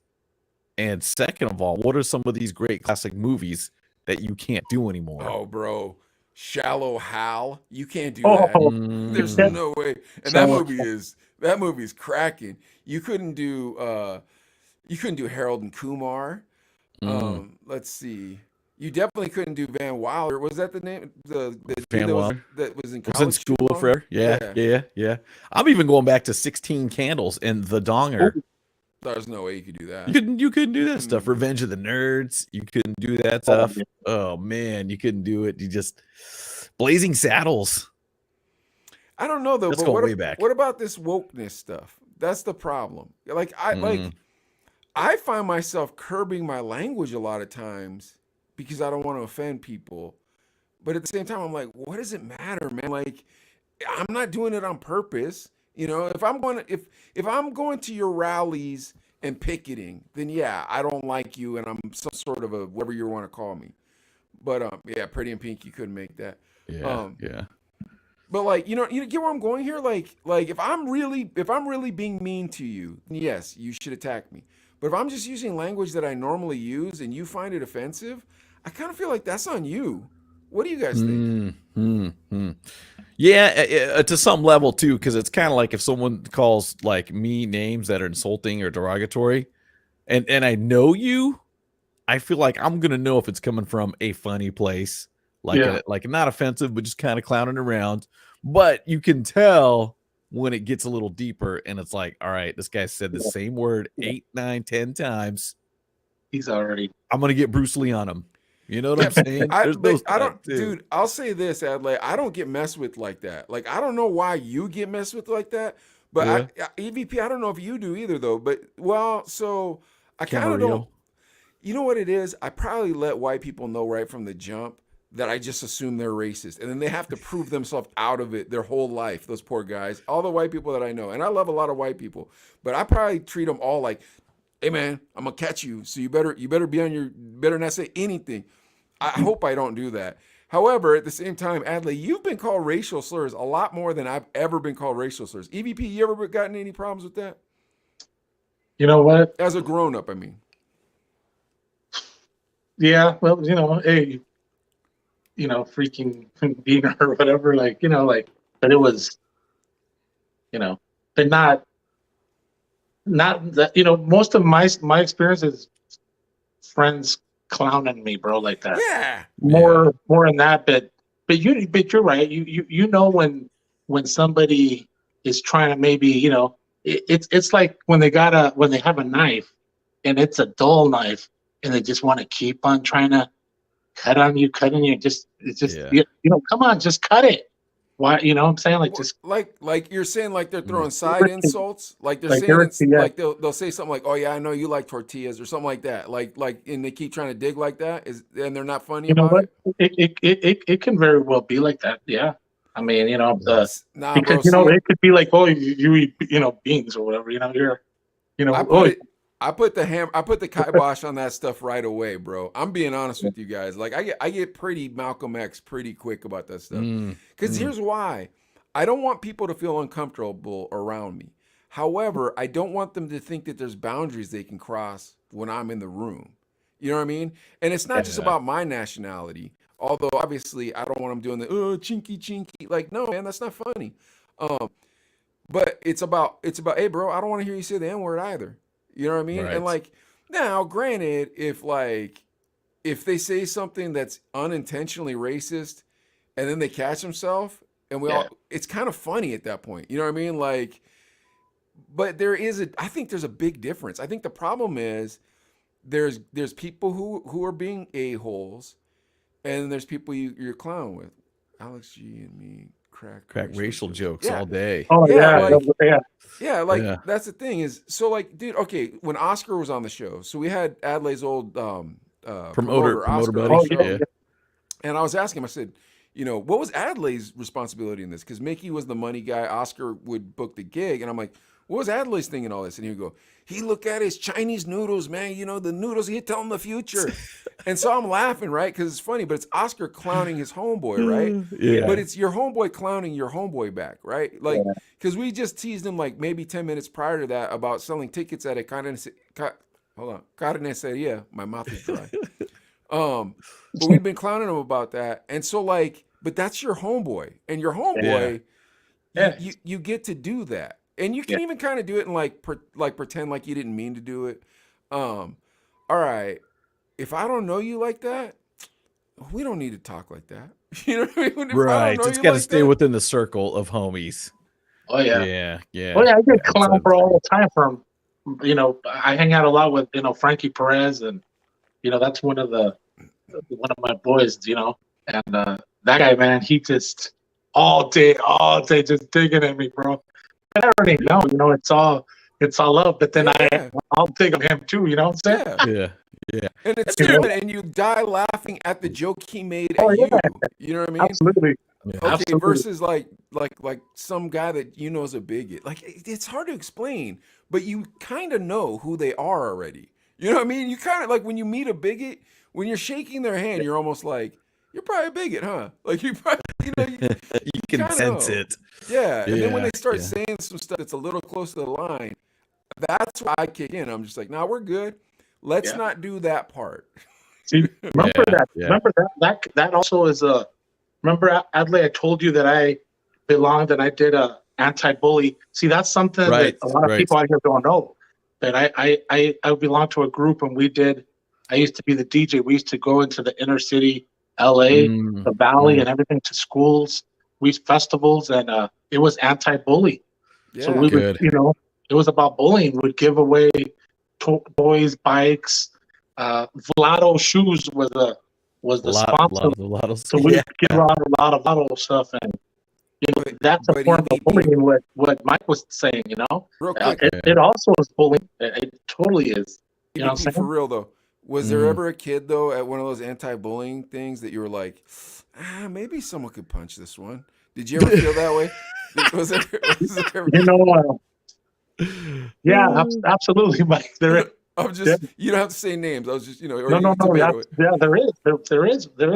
And second of all, what are some of these great classic movies that you can't do anymore? Oh, bro, Shallow Hal, you can't do Oh, that. There's yeah. Mm, no way. And So, that movie is cracking. You couldn't do Harold and Kumar. mm. Let's see. You definitely couldn't do Van Wilder. Was that the name? The dude Van Wilder that was in was in college too school long? forever. Yeah, Yeah. yeah, yeah. I'm even going back to 16 Candles and The Donger. There's no way you could do that. You couldn't do that stuff. Mm. Revenge of the Nerds. You couldn't do that Oh, stuff. yeah. Oh man, you couldn't do it. You just Blazing Saddles. I don't know though, Let's but go way back. what about this wokeness stuff? That's the problem. Mm. I find myself curbing my language a lot of times because I don't want to offend people. But at the same time, I'm like, what does it matter, man? Like, I'm not doing it on purpose. You know, if I'm going to your rallies and picketing, then yeah, I don't like you and I'm some sort of a whatever you want to call me. But yeah, Pretty in Pink, you couldn't make that. Yeah, Um, yeah. but like, you get where I'm going here? Like if I'm really being mean to you, yes, you should attack me. But if I'm just using language that I normally use and you find it offensive, I kind of feel like that's on you. What do you guys think? Yeah, to some level too, because it's kind of like if someone calls like me names that are insulting or derogatory, and I know you, I feel like I'm gonna know if it's coming from a funny place, like Yeah. like not offensive, but just kind of clowning around. But you can tell when it gets a little deeper, and it's like, all right, this guy said the same word 8, 9, 10 times. He's already. I'm gonna get Bruce Lee on him. You know what I'm saying? There's those I times, don't, too. dude. I'll say this, Adlai. I don't get messed with like that. Like I don't know why you get messed with like that, but EVP. I don't know if you do either, though. But well, so I kind of Camarillo. don't. You know what it is? I probably let white people know right from the jump that I just assume they're racist, and then they have to prove themselves out of it their whole life. Those poor guys, all the white people that I know, and I love a lot of white people, but I probably treat them all like, "Hey man, I'm gonna catch you, so you better be on your better not say anything." I hope I don't do that. However, at the same time, Adley, you've been called racial slurs a lot more than I've ever been called racial slurs. EVP, you ever gotten any problems with that? You know what? As a grown up, I mean. Yeah. Well, hey, freaking beaner or whatever. But it was, but not not that, most of my experience is friends clowning me, bro, like that. Yeah. More in that, but you're right. You know when somebody is trying to maybe, it's like when they have a knife and it's a dull knife and they just want to keep on trying to cut on you. It's just Yeah. come on, just cut it. Why, you know what I'm saying? Like, just Like you're saying, like they're throwing Mm. side insults, like they're like saying they're, it's yeah. like they'll say something like, "Oh yeah, I know you like tortillas" or something like that. Like, and they keep trying to dig like that. And they're not funny You know about what? it. It can very well be like that. Yeah. I mean, Nah, because bro. See, it could be like, oh, you eat, beans or whatever. I Oh, put it. I put the kibosh on that stuff right away, bro. I'm being honest with you guys. Like I get pretty Malcolm X pretty quick about that stuff. Mm. Cuz Mm. here's why. I don't want people to feel uncomfortable around me. However, I don't want them to think that there's boundaries they can cross when I'm in the room. You know what I mean? And it's not just Yeah. about my nationality. Although obviously I don't want them doing the chinky chinky. Like, no, man, that's not funny. Um, but it's about hey bro, I don't want to hear you say the N-word either. You know what I mean? And Right. like now, granted, if they say something that's unintentionally racist and then they catch themselves and yeah, it's kind of funny at that point. You know what I mean? Like, but I think there's a big difference. I think the problem is there's people who are being a-holes and there's people you're clowning with. Alex G and me crack Crack racial jokes Yeah. all day. oh Yeah, yeah, Right. yeah, yeah, like Yeah. that's the thing is so like dude, okay, when Oscar was on the show, so we had Adelaide's old promoter Promoter Oscar on the oh buddy. yeah, show, Yeah. and I was asking him, I said, what was Adelaide's responsibility in this? Because Mickey was the money guy, Oscar would book the gig, and I'm like, what was Adelaide's thing in all this? And he would go, he look at his Chinese noodles, man, the noodles, he'd tell him the future. And so I'm laughing, right? Because it's funny, but it's Oscar clowning his homeboy, right? Yeah. But it's your homeboy clowning your homeboy back, right? Like, yeah. because we just teased him like maybe 10 minutes prior to that about selling tickets at a carniceria. My mouth is dry. But we've been clowning him about that. And so like, but that's your homeboy. And your Yeah. homeboy, Yeah. you get to do that. And you can Yeah. even kind of do it and like pretend like you didn't mean to do it. All right. If I don't know you like that, we don't need to talk like that. You know what I mean? If I Right. don't know It's you got to like stay that, within the circle of homies. Oh yeah. Yeah. Yeah. Oh yeah, I Yeah. get That's clown what I'm for all saying. the time from, I hang out a lot with, Frankie Perez, and that's one of my boys, and that guy, man, he just all day just digging at me, bro. And I already know, it's all love, but then yeah, I'll dig on him too, you know what I'm saying? yeah. Yeah. Yeah. And it's You know? fun, and you die laughing at the joke he made Oh at you. yeah, You know what I mean? absolutely, Yeah. Okay, absolutely. versus like some guy that is a bigot. Like it's hard to explain, but you kind of know who they are already. You know what I mean? You kind of like when you meet a bigot, when you're shaking their hand, you're almost like, you're probably a bigot, huh? Like you probably, You you can kind of sense know. it. Yeah, and then when Yeah. they start Yeah. saying some stuff that's a little close to the line, that's why I kick in. I'm just like, nah, we're good. Let's Yeah. not do that part. See, remember Yeah. that? Yeah. Remember that also is a. Remember, Adley, I told you that I belonged and I did a anti-bully. See, that's something that Right. a lot of Right. people out here don't know. That I belonged to a group and we did. I used to be the DJ. We used to go into the inner city, LA, Mm. the Valley, Mm. and everything to schools, we festivals, and it was anti-bully. So we Yeah, would, Good. it was about bullying. We'd give away toys, bikes. Vlado shoes was the sponsor, A lot of. so we Yeah. would give out a lot of Vlado stuff, and that's a but form of EVP, bullying. What Mike was saying, real quick, it also is bullying. It totally is. You know what EVP I'm for saying? real though. Was there Mm. ever a kid though at one of those anti-bullying things that you were like, maybe someone could punch this one? Did you ever feel that way? Was there, was there ever, You know, yeah, absolutely, Mike. I'm Yeah. just, you don't have to say names. I was just, or No, you no, can no. tomato it. There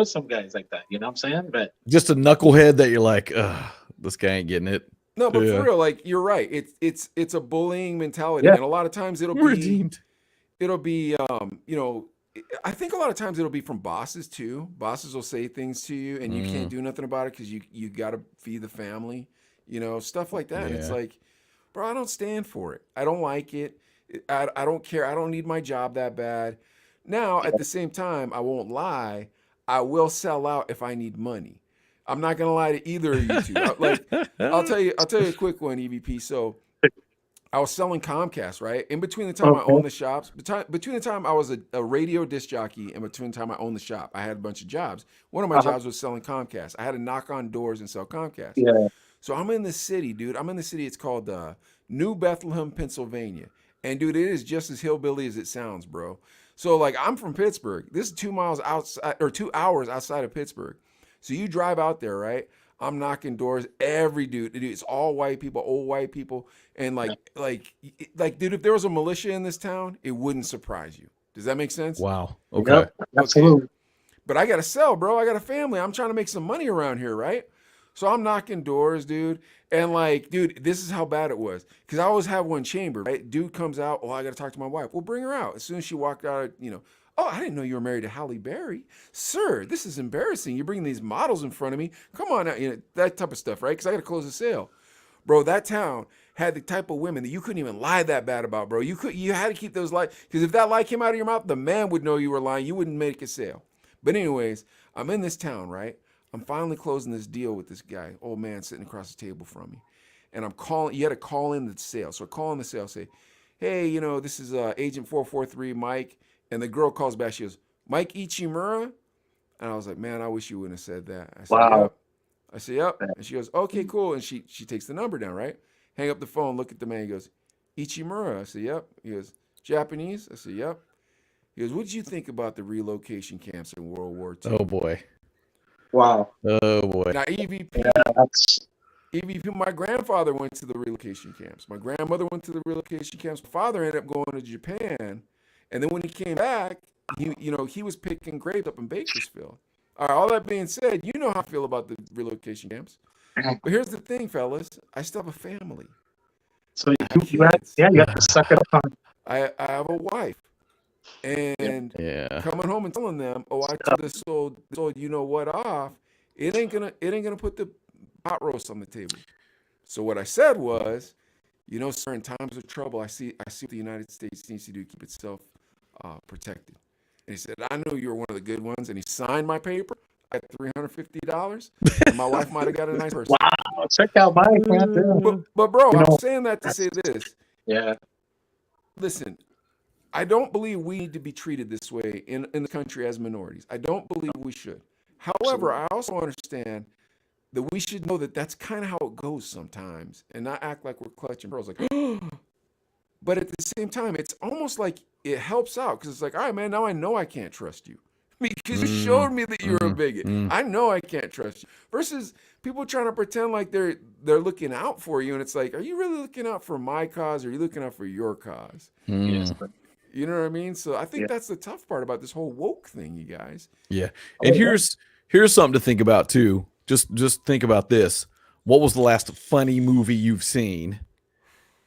is some guys like that. You know what I'm saying? But Just a knucklehead that you're like, ugh, this guy ain't getting it. No, but for Yeah. real, like you're right. It's a bullying mentality, yeah, and a lot of times Redeemed. it'll be I think a lot of times it'll be from bosses too. Bosses will say things to you and you can't Mm. do nothing about it because you got to feed the family, stuff like that. And it's Yeah. like, bro, I don't stand for it. I don't like it. I don't care. I don't need my job that bad. Now, at the same time, I won't lie. I will sell out if I need money. I'm not gonna lie to either of you two. I'll tell you a quick one, EVP. So I was selling Comcast, right? In between the time I Okay. owned the shops, between the time I was a radio disc jockey and between the time I owned the shop, I had a bunch of jobs. One of my Uh-huh. jobs was selling Comcast. I had to knock on doors and sell Comcast. Yeah. So I'm in the city, dude. I'm in the city. It's called New Bethlehem, Pennsylvania. And dude, it is just as hillbilly as it sounds, bro. So like I'm from Pittsburgh. This is 2 miles outside or 2 hours outside of Pittsburgh. So you drive out there, right? I'm knocking doors. Every dude, it's all white people, old white people, and dude, if there was a militia in this town, it wouldn't surprise you. Does that make sense? Wow. Okay. Yep. Absolutely. But I gotta sell, bro. I got a family. I'm trying to make some money around here, right? So I'm knocking doors, dude. And like, dude, this is how bad it was. Cause I always have one chamber, right? Dude comes out. Oh, I gotta talk to my wife. Well, bring her out. As soon as she walked out, oh, I didn't know you were married to Halle Berry. Sir, this is embarrassing. You're bringing these models in front of me. Come on out, that type of stuff, right? Cause I gotta close the sale. Bro, that town had the type of women that you couldn't even lie that bad about, bro. You had to keep those lies. Because if that lie came out of your mouth, the man would know you were lying. You wouldn't make a sale. But anyways, I'm in this town, right? I'm finally closing this deal with this guy, old man sitting across the table from me. And I'm calling, you had to call in the sale. So I call in the sale, say, hey, this is Agent 443, Mike. And the girl calls back, she goes, Mike Ichimura? And I was like, man, I wish you wouldn't have said that. I said, Wow. yep. I said, yep. And she goes, okay, cool. And she takes the number down, right? Hang up the phone, look at the man. He goes, Ichimura. I said, yep. He goes, Japanese? I said, yep. He goes, what did you think about the relocation camps in World War II? Oh boy. Wow. Oh boy. Now, EVP, That's my grandfather went to the relocation camps. My grandmother went to the relocation camps. My father ended up going to Japan. And then when he came back, he was picking grapes up in Bakersfield. All right, all that being said, you know how I feel about the relocation camps. But here's the thing, fellas. I still have a family. so I have you have, kids. yeah, you have to suck it up. I have a wife. And Yeah. coming home and telling them, oh, I took this old you know what off, it ain't gonna put the pot roast on the table. So what I said was, sir, in times of trouble, I see what the United States needs to do to keep itself protected. And he said, I know you're one of the good ones. And he signed my paper. I got $350, and my wife might have got a nice person. Wow. Check out Mike, man. Yeah. But bro, You I'm know, saying that to say this. Yeah. Listen, I don't believe we need to be treated this way in the country as minorities. I don't believe we should. However, I also understand that we should know that that's kind of how it goes sometimes and not act like we're clutching pearls. Like, but at the same time, it's almost like it helps out because it's like, all right, man, now I know I can't trust you because you showed me that you're a bigot. I know I can't trust you. Versus people trying to pretend like they're looking out for you. And it's like, are you really looking out for my cause or are you looking out for your cause? Yes. You know what I mean? So I think Yeah. that's the tough part about this whole woke thing, you guys. Yeah. And here's something to think about too. Just think about this. What was the last funny movie you've seen?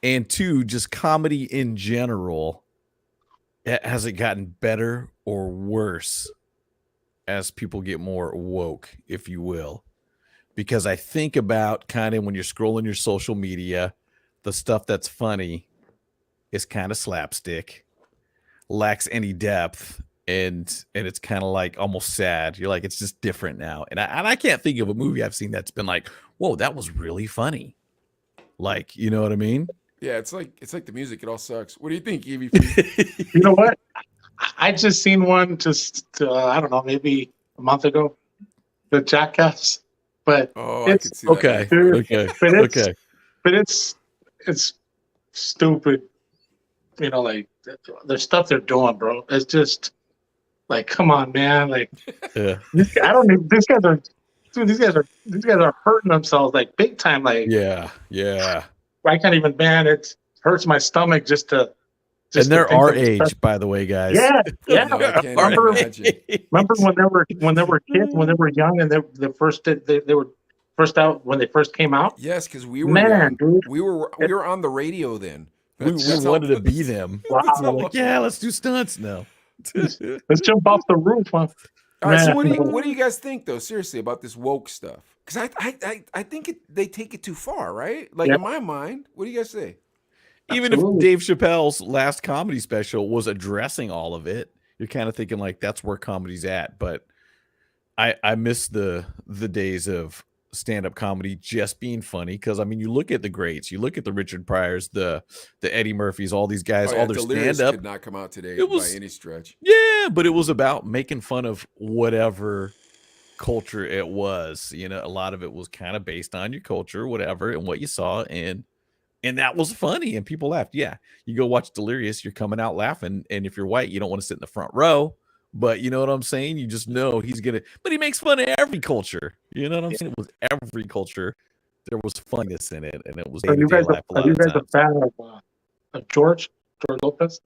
And two, just comedy in general. Has it gotten better or worse as people get more woke, if you will? Because I think about kind of when you're scrolling your social media, the stuff that's funny is kind of slapstick, lacks any depth, and it's kind of like almost sad. You're like, it's just different now. And I can't think of a movie I've seen that's been like, whoa, that was really funny. Like, you know what I mean? Yeah, it's like the music. It all sucks. What do you think, EVP? You know what? I just seen one I don't know, maybe a month ago, the Jackass. But Oh, I it's could see that. Okay. dude, Okay. but it's Okay. but it's stupid. Like the stuff they're doing, bro. It's just like, come on, man. Like Yeah. I don't even. These guys are hurting themselves like big time. Like Yeah. Yeah. I can't even. Man, it hurts my stomach just to. And they're think our of the stuff. age, by the way, guys. Yeah, yeah. No, I can't Remember- imagine. Remember when they were kids, when they were young, and they were first out when they first came out. Yes, because we were Man, young. dude. We were on the radio then. We That's how- wanted to be them. Wow. We're like, yeah, let's do stunts now. Let's jump off the roof, huh? All right, so Man, what do you guys think though? Seriously, about this woke stuff? Because I think they take it too far, right? Like yeah, in my mind, what do you guys say? Even if absolutely. Dave Chappelle's last comedy special was addressing all of it, you're kind of thinking like that's where comedy's at. But I miss the days of stand-up comedy just being funny, because I mean you look at the greats, you look at the Richard Pryors, the Eddie Murphys, all these guys, Oh all yeah, their Delirious stand-up. could not come out today It by was, any stretch. yeah, but it was about making fun of whatever culture it was. You know, a lot of it was kind of based on your culture, whatever, and what you saw, and that was funny, and people laughed. Yeah, you go watch Delirious, you're coming out laughing, and if you're white, you don't want to sit in the front row. But you know what I'm saying? You just know he's gonna. But he makes fun of every culture. You know what I'm Yeah. saying? It was every culture. There was funniness in it, and it was Are day to you day guys life a are lot you of guys a times. fan of George Lopez?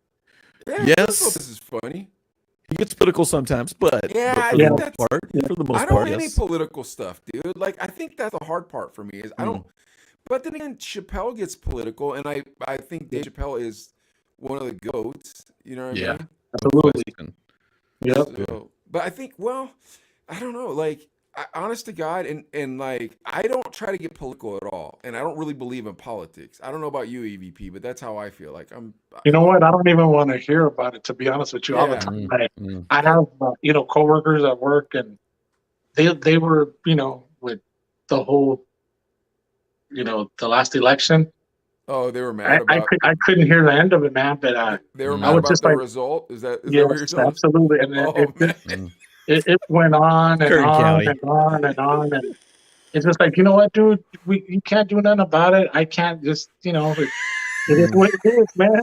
Yeah, George Yes, Lopez is funny. he gets political sometimes, Yeah, but I for the Yeah, think most that's. part, yeah, for the I most don't part, want any yes. political stuff, dude. Like I think that's the hard part for me is I Mm, don't. But then again, Chappelle gets political, and I think yeah, Dave Chappelle is one of the goats. You know what I yeah, mean? no absolutely. question. Yep. Yeah. So, but I think, well, I don't know. Like, honest to God, and like, I don't try to get political at all, and I don't really believe in politics. I don't know about you, EVP, but that's how I feel. Like, You know what? I don't even want to hear about it, to be honest with you. All the yeah, time, Mm, mm. I have coworkers at work, and they were with the whole the last election. oh, they were mad I couldn't hear the end of it, man. But they were I mad Mm, was about just the like, result. Is that what you're yes, telling us? absolutely, and Oh man, mm. it went on and Curry on County. and on and on, and it's just like, you know what, dude, you can't do nothing about it. I can't just it is Mm, what it is, man.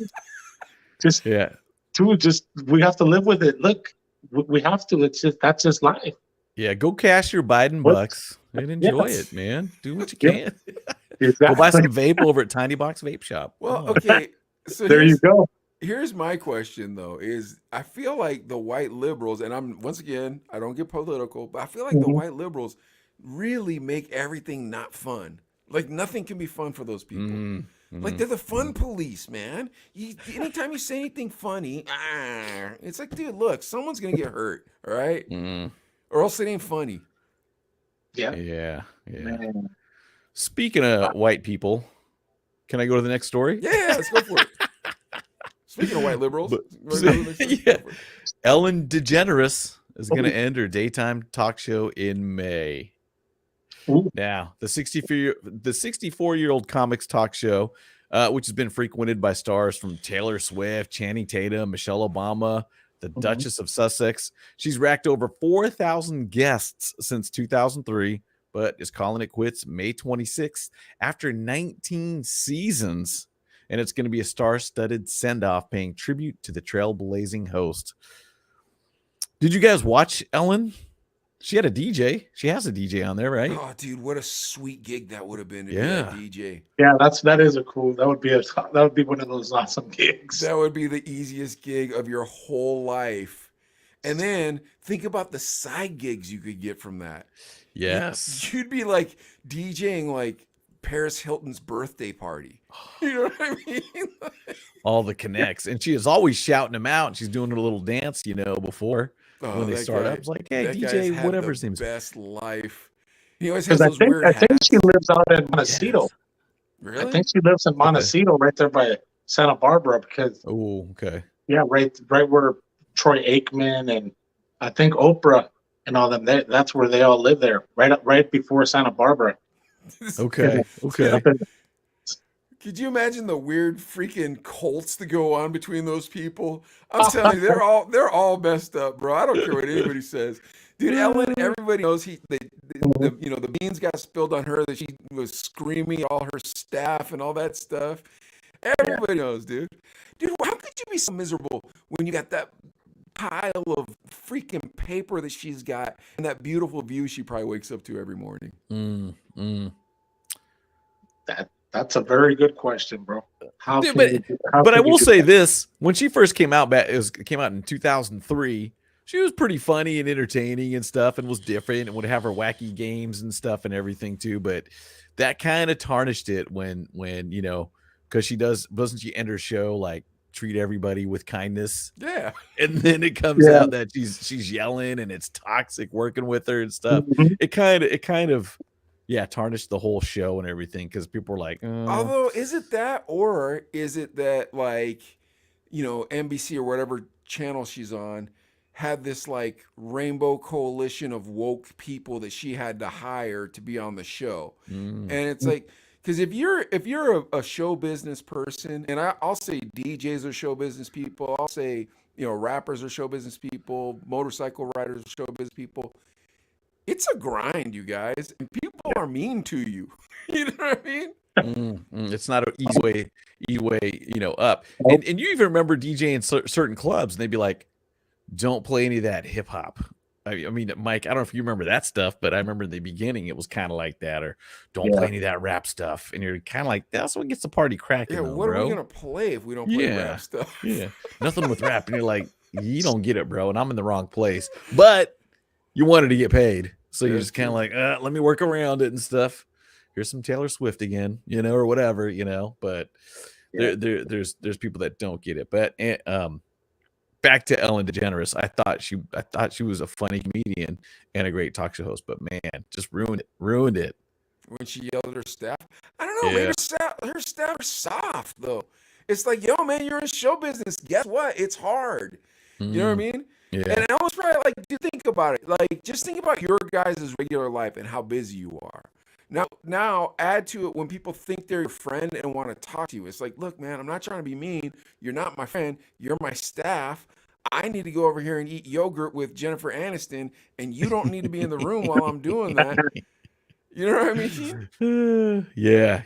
Just yeah. dude, just we have to live with it. Look, we have to. It's just that's just life. Yeah, go cash your Biden What? bucks and enjoy Yes. it, man. Do what you Yeah. can. Go buy Exactly. some vape over at Tiny Box Vape Shop. Come well, on. okay. So There you go. here's my question though: is I feel like the white liberals, and I'm once again, I don't get political, but I feel like the Mhm. white liberals really make everything not fun. Like nothing can be fun for those people. Mm, Like mm, they're the fun mm, police, man. Anytime you say anything funny, it's like, dude, look, someone's gonna get hurt, all right, mm. or else it ain't funny. Yeah. Yeah, yeah. Man. Speaking of white people, can I go to the next story? Yeah, let's go for it. Speaking of white liberals, But you wanna go to the next story? yeah, Go for it. Ellen DeGeneres is going to Oh, end her daytime talk show in May. ooh, Now, the 64-year-old comics talk show, which has been frequented by stars from Taylor Swift, Channing Tatum, Michelle Obama, the mhm. Duchess of Sussex. She's racked over 4,000 guests since 2003, but is calling it quits May 26th after 19 seasons. And it's going to be a star-studded send-off paying tribute to the trailblazing host. Did you guys watch Ellen? She had a DJ. She has a DJ on there, right? Oh, dude, what a sweet gig that would have been to be that Yeah. DJ. Yeah, that is a cool. That would be one of those awesome gigs. That would be the easiest gig of your whole life. And then think about the side gigs you could get from that. Yes. You'd be like DJing like Paris Hilton's birthday party. You know what I mean? All the connects. And she is always shouting them out. She's doing her little dance, before when Oh, they start up. It's like, hey, that guy's DJ, had whatever the his name is. best life. He always Because has those weird I think she hats. lives out in Montecito. Yes. I Really? think she lives in Okay. Montecito, right there by Santa Barbara. Because Oh, okay. yeah, right where Troy Aikman and I think Oprah and all them. That's where they all live there, right before Santa Barbara. Okay. Okay. Up in- Could you imagine the weird freaking cults that go on between those people? I'm telling you, they're all messed up, bro. I don't care what anybody says. Dude, Ellen, everybody knows the beans got spilled on her that she was screaming at all her staff and all that stuff. Everybody knows, dude. Dude, how could you be so miserable when you got that pile of freaking paper that she's got and that beautiful view she probably wakes up to every morning? Mm, mm. That's a very good question, bro. How Dude, can you? How but I can you will do say that? this: when she first came out, it came out in 2003. She was pretty funny and entertaining and stuff, and was different, and would have her wacky games and stuff and everything too. But that kind of tarnished it when because doesn't she end her show like treat everybody with kindness. Yeah. And then it comes out that she's yelling and it's toxic working with her and stuff. Mhm. It kind of tarnished the whole show and everything because people were like, Although, is it that, or is it that, like, NBC or whatever channel she's on had this like rainbow coalition of woke people that she had to hire to be on the show? And it's like, because if you're a show business person, and I'll say DJs are show business people, I'll say rappers are show business people, motorcycle riders are show business people. It's a grind, you guys, and people are mean to you. You know what I mean? It's not an easy way, up. And you even remember DJing certain clubs, and they'd be like, "Don't play any of that hip hop." I mean, Mike, I don't know if you remember that stuff, but I remember in the beginning it was kind of like that, or don't play any of that rap stuff. And you're kind of like, that's what gets the party cracking. Yeah, though, what bro. are we gonna play if we don't play rap stuff? Yeah, nothing with rap, and you're like, you don't get it, bro, and I'm in the wrong place. But you wanted to get paid, so you're just kind of like, let me work around it and stuff. Here's some Taylor Swift again, or whatever, But there's people that don't get it. But back to Ellen DeGeneres, I thought she was a funny comedian and a great talk show host, but man, just ruined it. When she yelled at her staff, I don't know. Maybe her staff are soft though. It's like, yo, man, you're in show business. Guess what? It's hard. You know what I mean? Yeah. And I was probably like, do think about it. Like, just think about your guys' regular life and how busy you are. Now add to it when people think they're your friend and want to talk to you. It's like, look, man, I'm not trying to be mean. You're not my friend. You're my staff. I need to go over here and eat yogurt with Jennifer Aniston, and you don't need to be in the room while I'm doing that. You know what I mean? Yeah.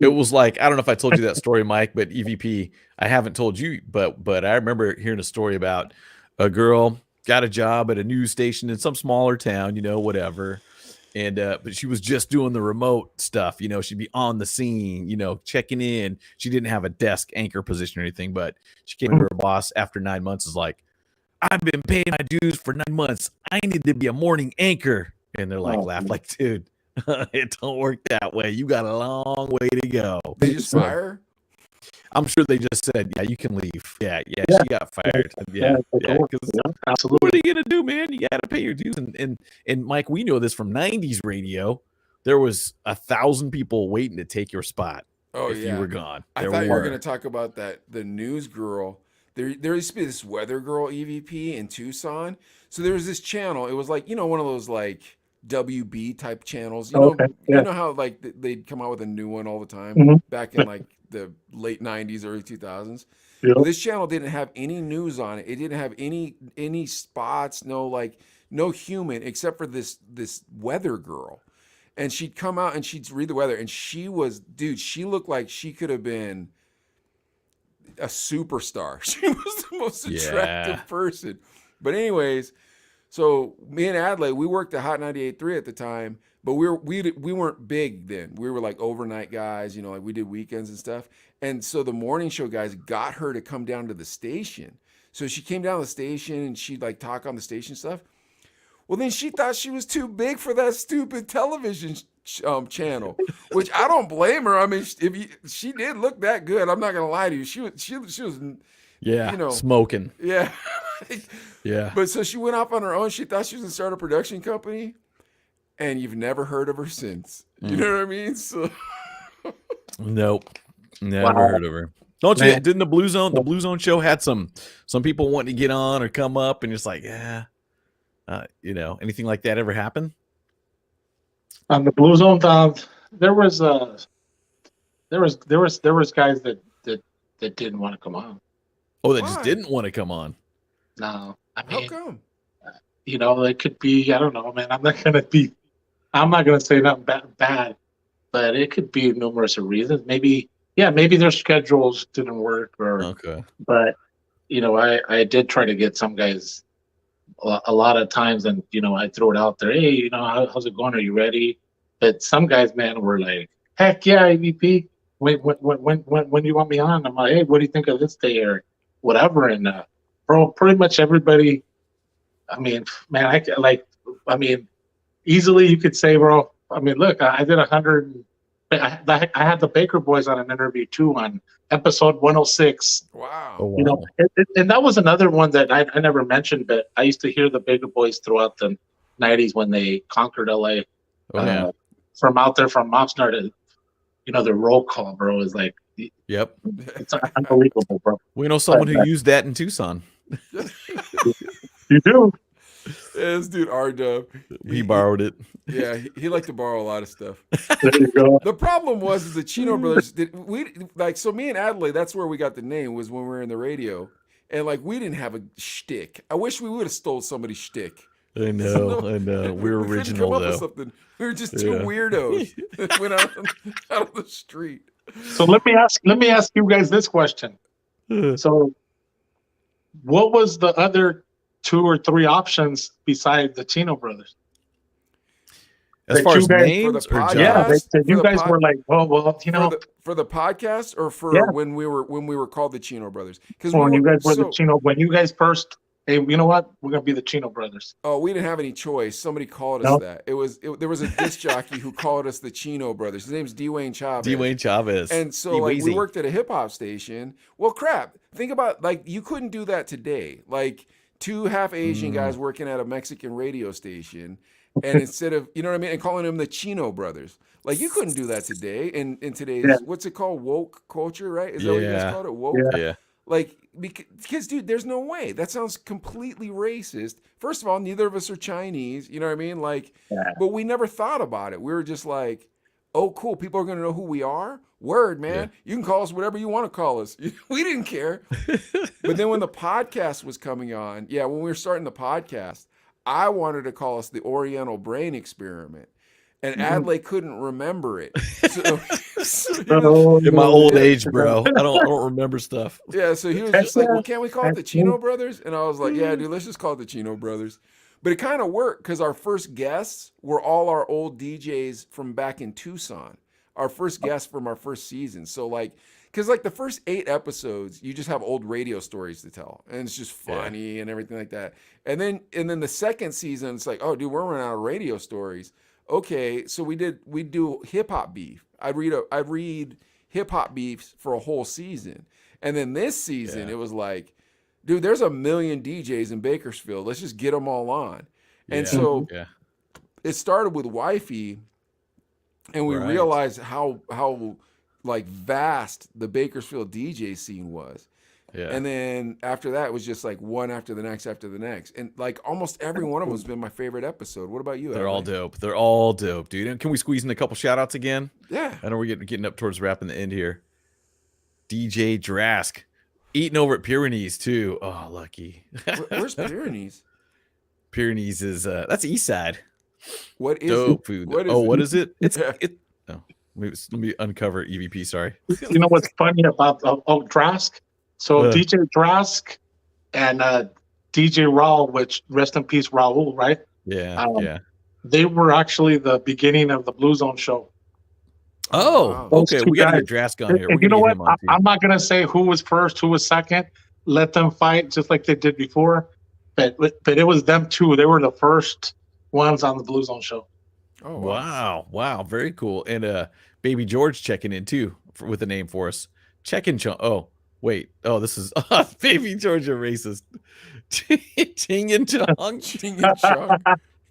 It was like, I don't know if I told you that story, Mike, but EVP, I haven't told you, but I remember hearing a story about a girl got a job at a news station in some smaller town, whatever. And but she was just doing the remote stuff, she'd be on the scene, checking in. She didn't have a desk anchor position or anything, but she came to her boss after 9 months, is like, I've been paying my dues for 9 months. I need to be a morning anchor. And they're like, laugh like, dude, it don't work that way. You got a long way to go. They just fire her? I'm sure they just said, yeah, you can leave. Yeah, she got fired. Yeah. Absolutely. What are you gonna do, man? You gotta pay your dues. And Mike, we know this from 90s radio. There was 1,000 people waiting to take your spot if you were gone. I thought you were gonna talk about the news girl. There used to be this weather girl EVP in Tucson. So there was this channel. It was like, one of those like WB type channels. You know how like they'd come out with a new one all the time back in like the late 90s, early 2000s. Yep. Well, this channel didn't have any news on it. It didn't have any spots, no human except for this weather girl. And she'd come out and she'd read the weather, and she looked like she could have been a superstar. She was the most attractive person. But anyways, so me and Adelaide, we worked at Hot 98.3 at the time, but we weren't big then. We were like overnight guys, like we did weekends and stuff. And so the morning show guys got her to come down to the station. So she came down to the station and she'd like talk on the station stuff. Well, then she thought she was too big for that stupid television channel, which I don't blame her. I mean, she did look that good. I'm not gonna lie to you. She was smoking. Yeah. Yeah. But so she went off on her own. She thought she was gonna start a production company, and you've never heard of her since. You know what I mean? So nope, never heard of her. Don't you? Didn't the Blue Zone show had some people wanting to get on or come up, and it's like, anything like that ever happen? On the Blue Zone, there was guys that didn't want to come on. Oh, that just didn't want to come on. No, I mean, how come? It could be, I don't know, man. I'm not gonna say nothing bad, but it could be numerous of reasons. Maybe their schedules didn't work, but I did try to get some guys a lot of times, and I throw it out there. Hey, how's it going? Are you ready? But some guys, man, were like, heck yeah, AVP. When do you want me on? I'm like, hey, what do you think of this day or whatever? And bro, pretty much everybody. I mean, man, easily you could say, bro. I mean, look, I did 100 I had the Baker Boys on an interview too on episode 106. Wow. Oh, You know, wow. and that was another one that I never mentioned, but I used to hear the Baker Boys throughout the 90s when they conquered LA. Oh, yeah. From out there from Oxnard to, their roll call, bro, is like, Yep. it's unbelievable, bro. We know someone who used that in Tucson. You do. Yeah, this dude R-Dub. He borrowed it. Yeah, he liked to borrow a lot of stuff. There you go. The problem was the Chino brothers so me and Adelaide, that's where we got the name, was when we were in the radio. And like we didn't have a shtick. I wish we would have stole somebody's shtick. I know. We're We couldn't original, come up with though. something. We were just two Yeah. weirdos that went out on the street. So let me ask you guys this question. So what was the other 2 or 3 options besides the Chino brothers? As That far you as guys- names For the or podcast? jobs? Yeah, For you the guys pod- were like, well, for the podcast or for Yeah. when we were called the Chino brothers? Because when you guys were the Chino, when you guys first, hey, you know what? We're gonna be the Chino brothers. Oh, we didn't have any choice. Somebody called us No. that. There was a disc jockey who called us the Chino brothers. His name's Dwayne Chavez. Dwayne Chavez. And so like we D-Weezy. worked at a hip hop station. Well, crap. Think about like you couldn't do that today. Like 2 half Asian guys working at a Mexican radio station, and instead of and calling them the Chino brothers. Like you couldn't do that today in today's what's it called, woke culture, right? Is that what you guys Yeah. called it, woke? Yeah. Like because dude, there's no way. That sounds completely racist. First of all, neither of us are Chinese. You know what I mean? Like, but we never thought about it. We were just like, oh, cool. People are gonna know who we are. Word, man. Yeah. You can call us whatever you want to call us. We didn't care. But then when the podcast was coming on, when we were starting the podcast, I wanted to call us the Oriental Brain Experiment. And Adlai couldn't remember it. In my old age, bro, I don't remember stuff. Yeah, so he was just like, well, can't we call it the Chino brothers? And I was like, yeah, dude, let's just call it the Chino brothers. But it kind of worked because our first guests were all our old DJs from back in Tucson. Our first guests from our first season. So like, because like the first 8 episodes, you just have old radio stories to tell. And it's just funny and everything like that. And then the second season, it's like, oh, dude, we're running out of radio stories. Okay, so we do hip hop beef. I'd read hip hop beefs for a whole season. And then this season, it was like, dude, there's a million DJs in Bakersfield. Let's just get them all on. And so it started with Wifey, and we realized how like vast the Bakersfield DJ scene was. Yeah. And then after that, it was just like one after the next after the next. And like almost every one of them has been my favorite episode. What about you? They're all dope. They're all dope, dude. And can we squeeze in a couple shout outs again? Yeah. I know we're getting up towards wrapping the end here. DJ Drask. Eating over at Pyrenees too. Oh, lucky. Where's Pyrenees? Pyrenees is that's east side. What is dope it? food? What is it? It's oh, let me uncover EVP. Sorry. You know what's funny about Drask? So DJ Drask and DJ Raul, which rest in peace Raul, right? Yeah. They were actually the beginning of the Blue Zone show. Oh, okay. We got to get Drask on here. And you know what? I'm not gonna say who was first, who was second. Let them fight just like they did before. But it was them two. They were the first ones on the Blue Zone show. Oh wow, very cool. And Baby George checking in too with a name for us. Checking Chung. Oh wait. Oh, this is Baby George a racist. Ching and Chong. Ching and Chong.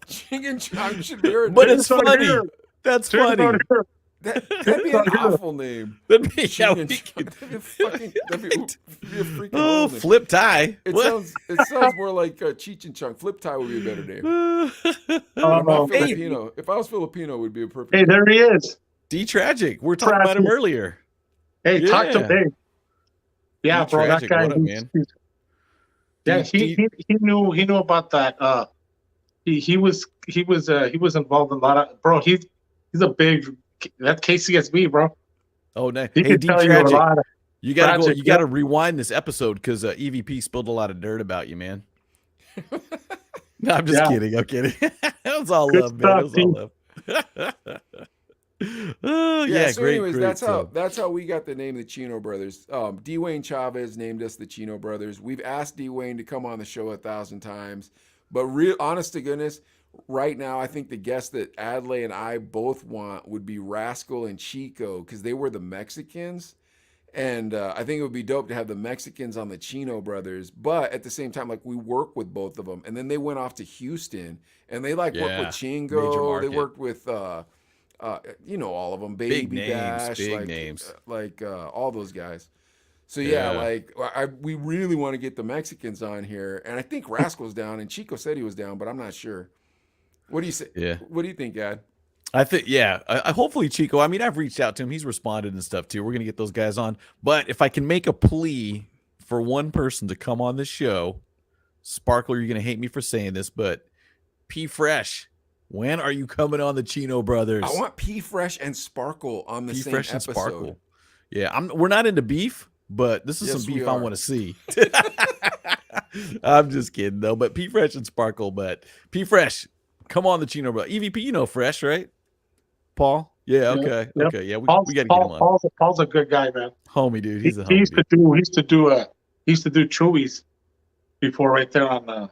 Ching and Chong should be her. But it's funny. That's funny. That'd be an awful name. That'd be, that'd be a freaking oh, name. Flip Tie. It sounds more like Cheech and Chong. Flip Tie would be a better name. Filipino. If I was Filipino, it would be a perfect. Hey, there he is. D Tragic. We're talking about him earlier. Hey, talk to me. Yeah, bro, D-Tragic, that guy. what up, man? Yeah, he knew about that. He was involved in a lot of, bro. He's a big, that's KCSB, bro. Oh, nice. He Hey, can D tell you a Tragic. lot. You gotta rewind this episode because EVP spilled a lot of dirt about you, man. No, I'm just kidding. I'm kidding. That was all Good love, man. stuff, That was all love. Oh yeah, so great. anyways, Great that's how we got the name the Chino Brothers. Dwayne Chavez named us the Chino Brothers. We've asked Dwayne to come on the show 1,000 times, but honest to goodness, right now, I think the guests that Adley and I both want would be Rascal and Chico because they were the Mexicans. And I think it would be dope to have the Mexicans on the Chino brothers, but at the same time, like we work with both of them, and then they went off to Houston, and they like work with Yeah, major Chingo. They market, worked with, all of them, big Baby names, Bash, big names. all those guys. So yeah, Yeah, like we really want to get the Mexicans on here, and I think Rascal's down, and Chico said he was down, but I'm not sure. What do you say? yeah. What do you think, Ad? I think, yeah. Hopefully, Chico. I mean, I've reached out to him. He's responded and stuff too. We're gonna get those guys on. But if I can make a plea for one person to come on this show, Sparkler, you're gonna hate me for saying this, but P Fresh, when are you coming on the Chino Brothers? I want P Fresh and Sparkle on the P same Fresh and episode. Sparkle. Yeah, we're not into beef, but this is Yes, some we beef I are. want to see. I'm just kidding though. But P Fresh and Sparkle, but P Fresh, come on the Chino Brothers. EVP, you know Fresh, right? Paul? Yeah, okay. Yep. Okay. Yeah, we Paul's, got to get him on. Paul's a good guy, man. Homie, dude. He's a He homie. used to Dude. do he used to do Chewies before right there on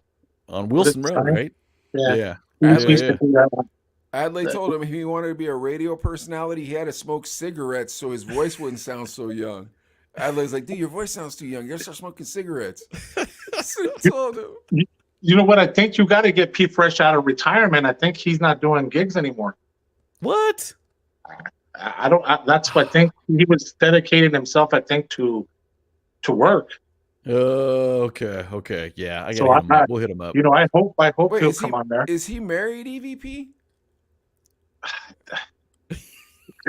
On Wilson This Road, time? right? yeah. Yeah. He used Yeah. to do that one. Adley told him if he wanted to be a radio personality, he had to smoke cigarettes so his voice wouldn't sound so young. Adley's like, dude, your voice sounds too young. You gotta start smoking cigarettes. That's what he told him. You know what? I think you got to get P Fresh out of retirement. I think he's not doing gigs anymore. What? I don't. That's what I think. He was dedicating himself, I think, to work. Okay. Okay. Yeah. I So got to hit him I- up. We'll hit him up. You know, I hope Wait, he'll come on there. Is he married, EVP?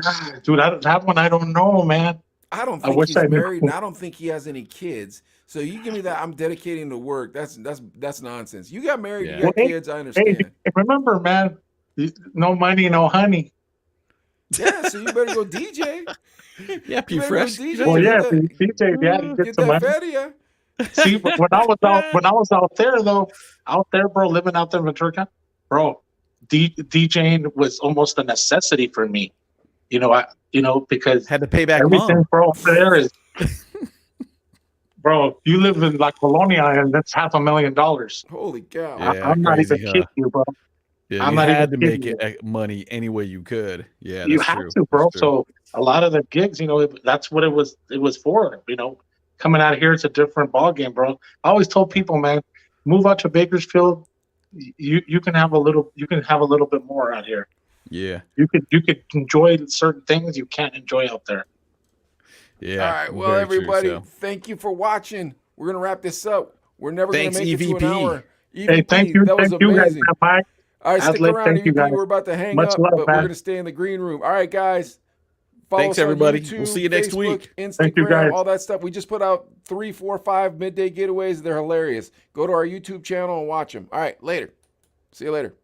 God, dude, that one I don't know, man. I don't I think wish he's I knew. married, and I don't think he has any kids. So you give me that I'm dedicating to work. That's nonsense. You got married, Yeah. you got Well, kids, I Hey, understand. remember, man? No money, no honey. Yeah, so you better go DJ. Yeah, P You better Fresh. go DJ. Well, yeah, Get that- DJ, yeah, get get some that money. feria. See, when I was out there though, bro, living out there in Ventura, bro, DJing was almost a necessity for me. Because Had to pay back everything, mom. bro, over there is, bro. You live in La Colonia, and that's $500,000. Holy cow. Yeah. I'm not crazy, even huh? kidding you, bro. Yeah, I'm you not had to even make kidding it money any way you could. Yeah, You that's have true. to, bro. That's true. So a lot of the gigs, that's what it was. It was for, coming out here, it's a different ball game, bro. I always told people, man, move out to Bakersfield. You can have a little bit more out here. Yeah. You could enjoy certain things you can't enjoy out there. Yeah. All right. Well, very true, everybody, so. thank you for watching. We're gonna wrap this up. We're never gonna Thanks, make it to an EVP. hour. Hey, thank you, That was thank you guys, amazing. Mike. All right, stick Adley, around, thank you, EVP. guys. We're about to hang Much up, love, but we're man. gonna stay in the green room. All right, guys. Follow Thanks, us on everybody. YouTube, We'll see you next Facebook, week. Instagram, Thank you, guys. all that stuff. We just put out 3, 4, 5 midday getaways. They're hilarious. Go to our YouTube channel and watch them. All right, later. See you later.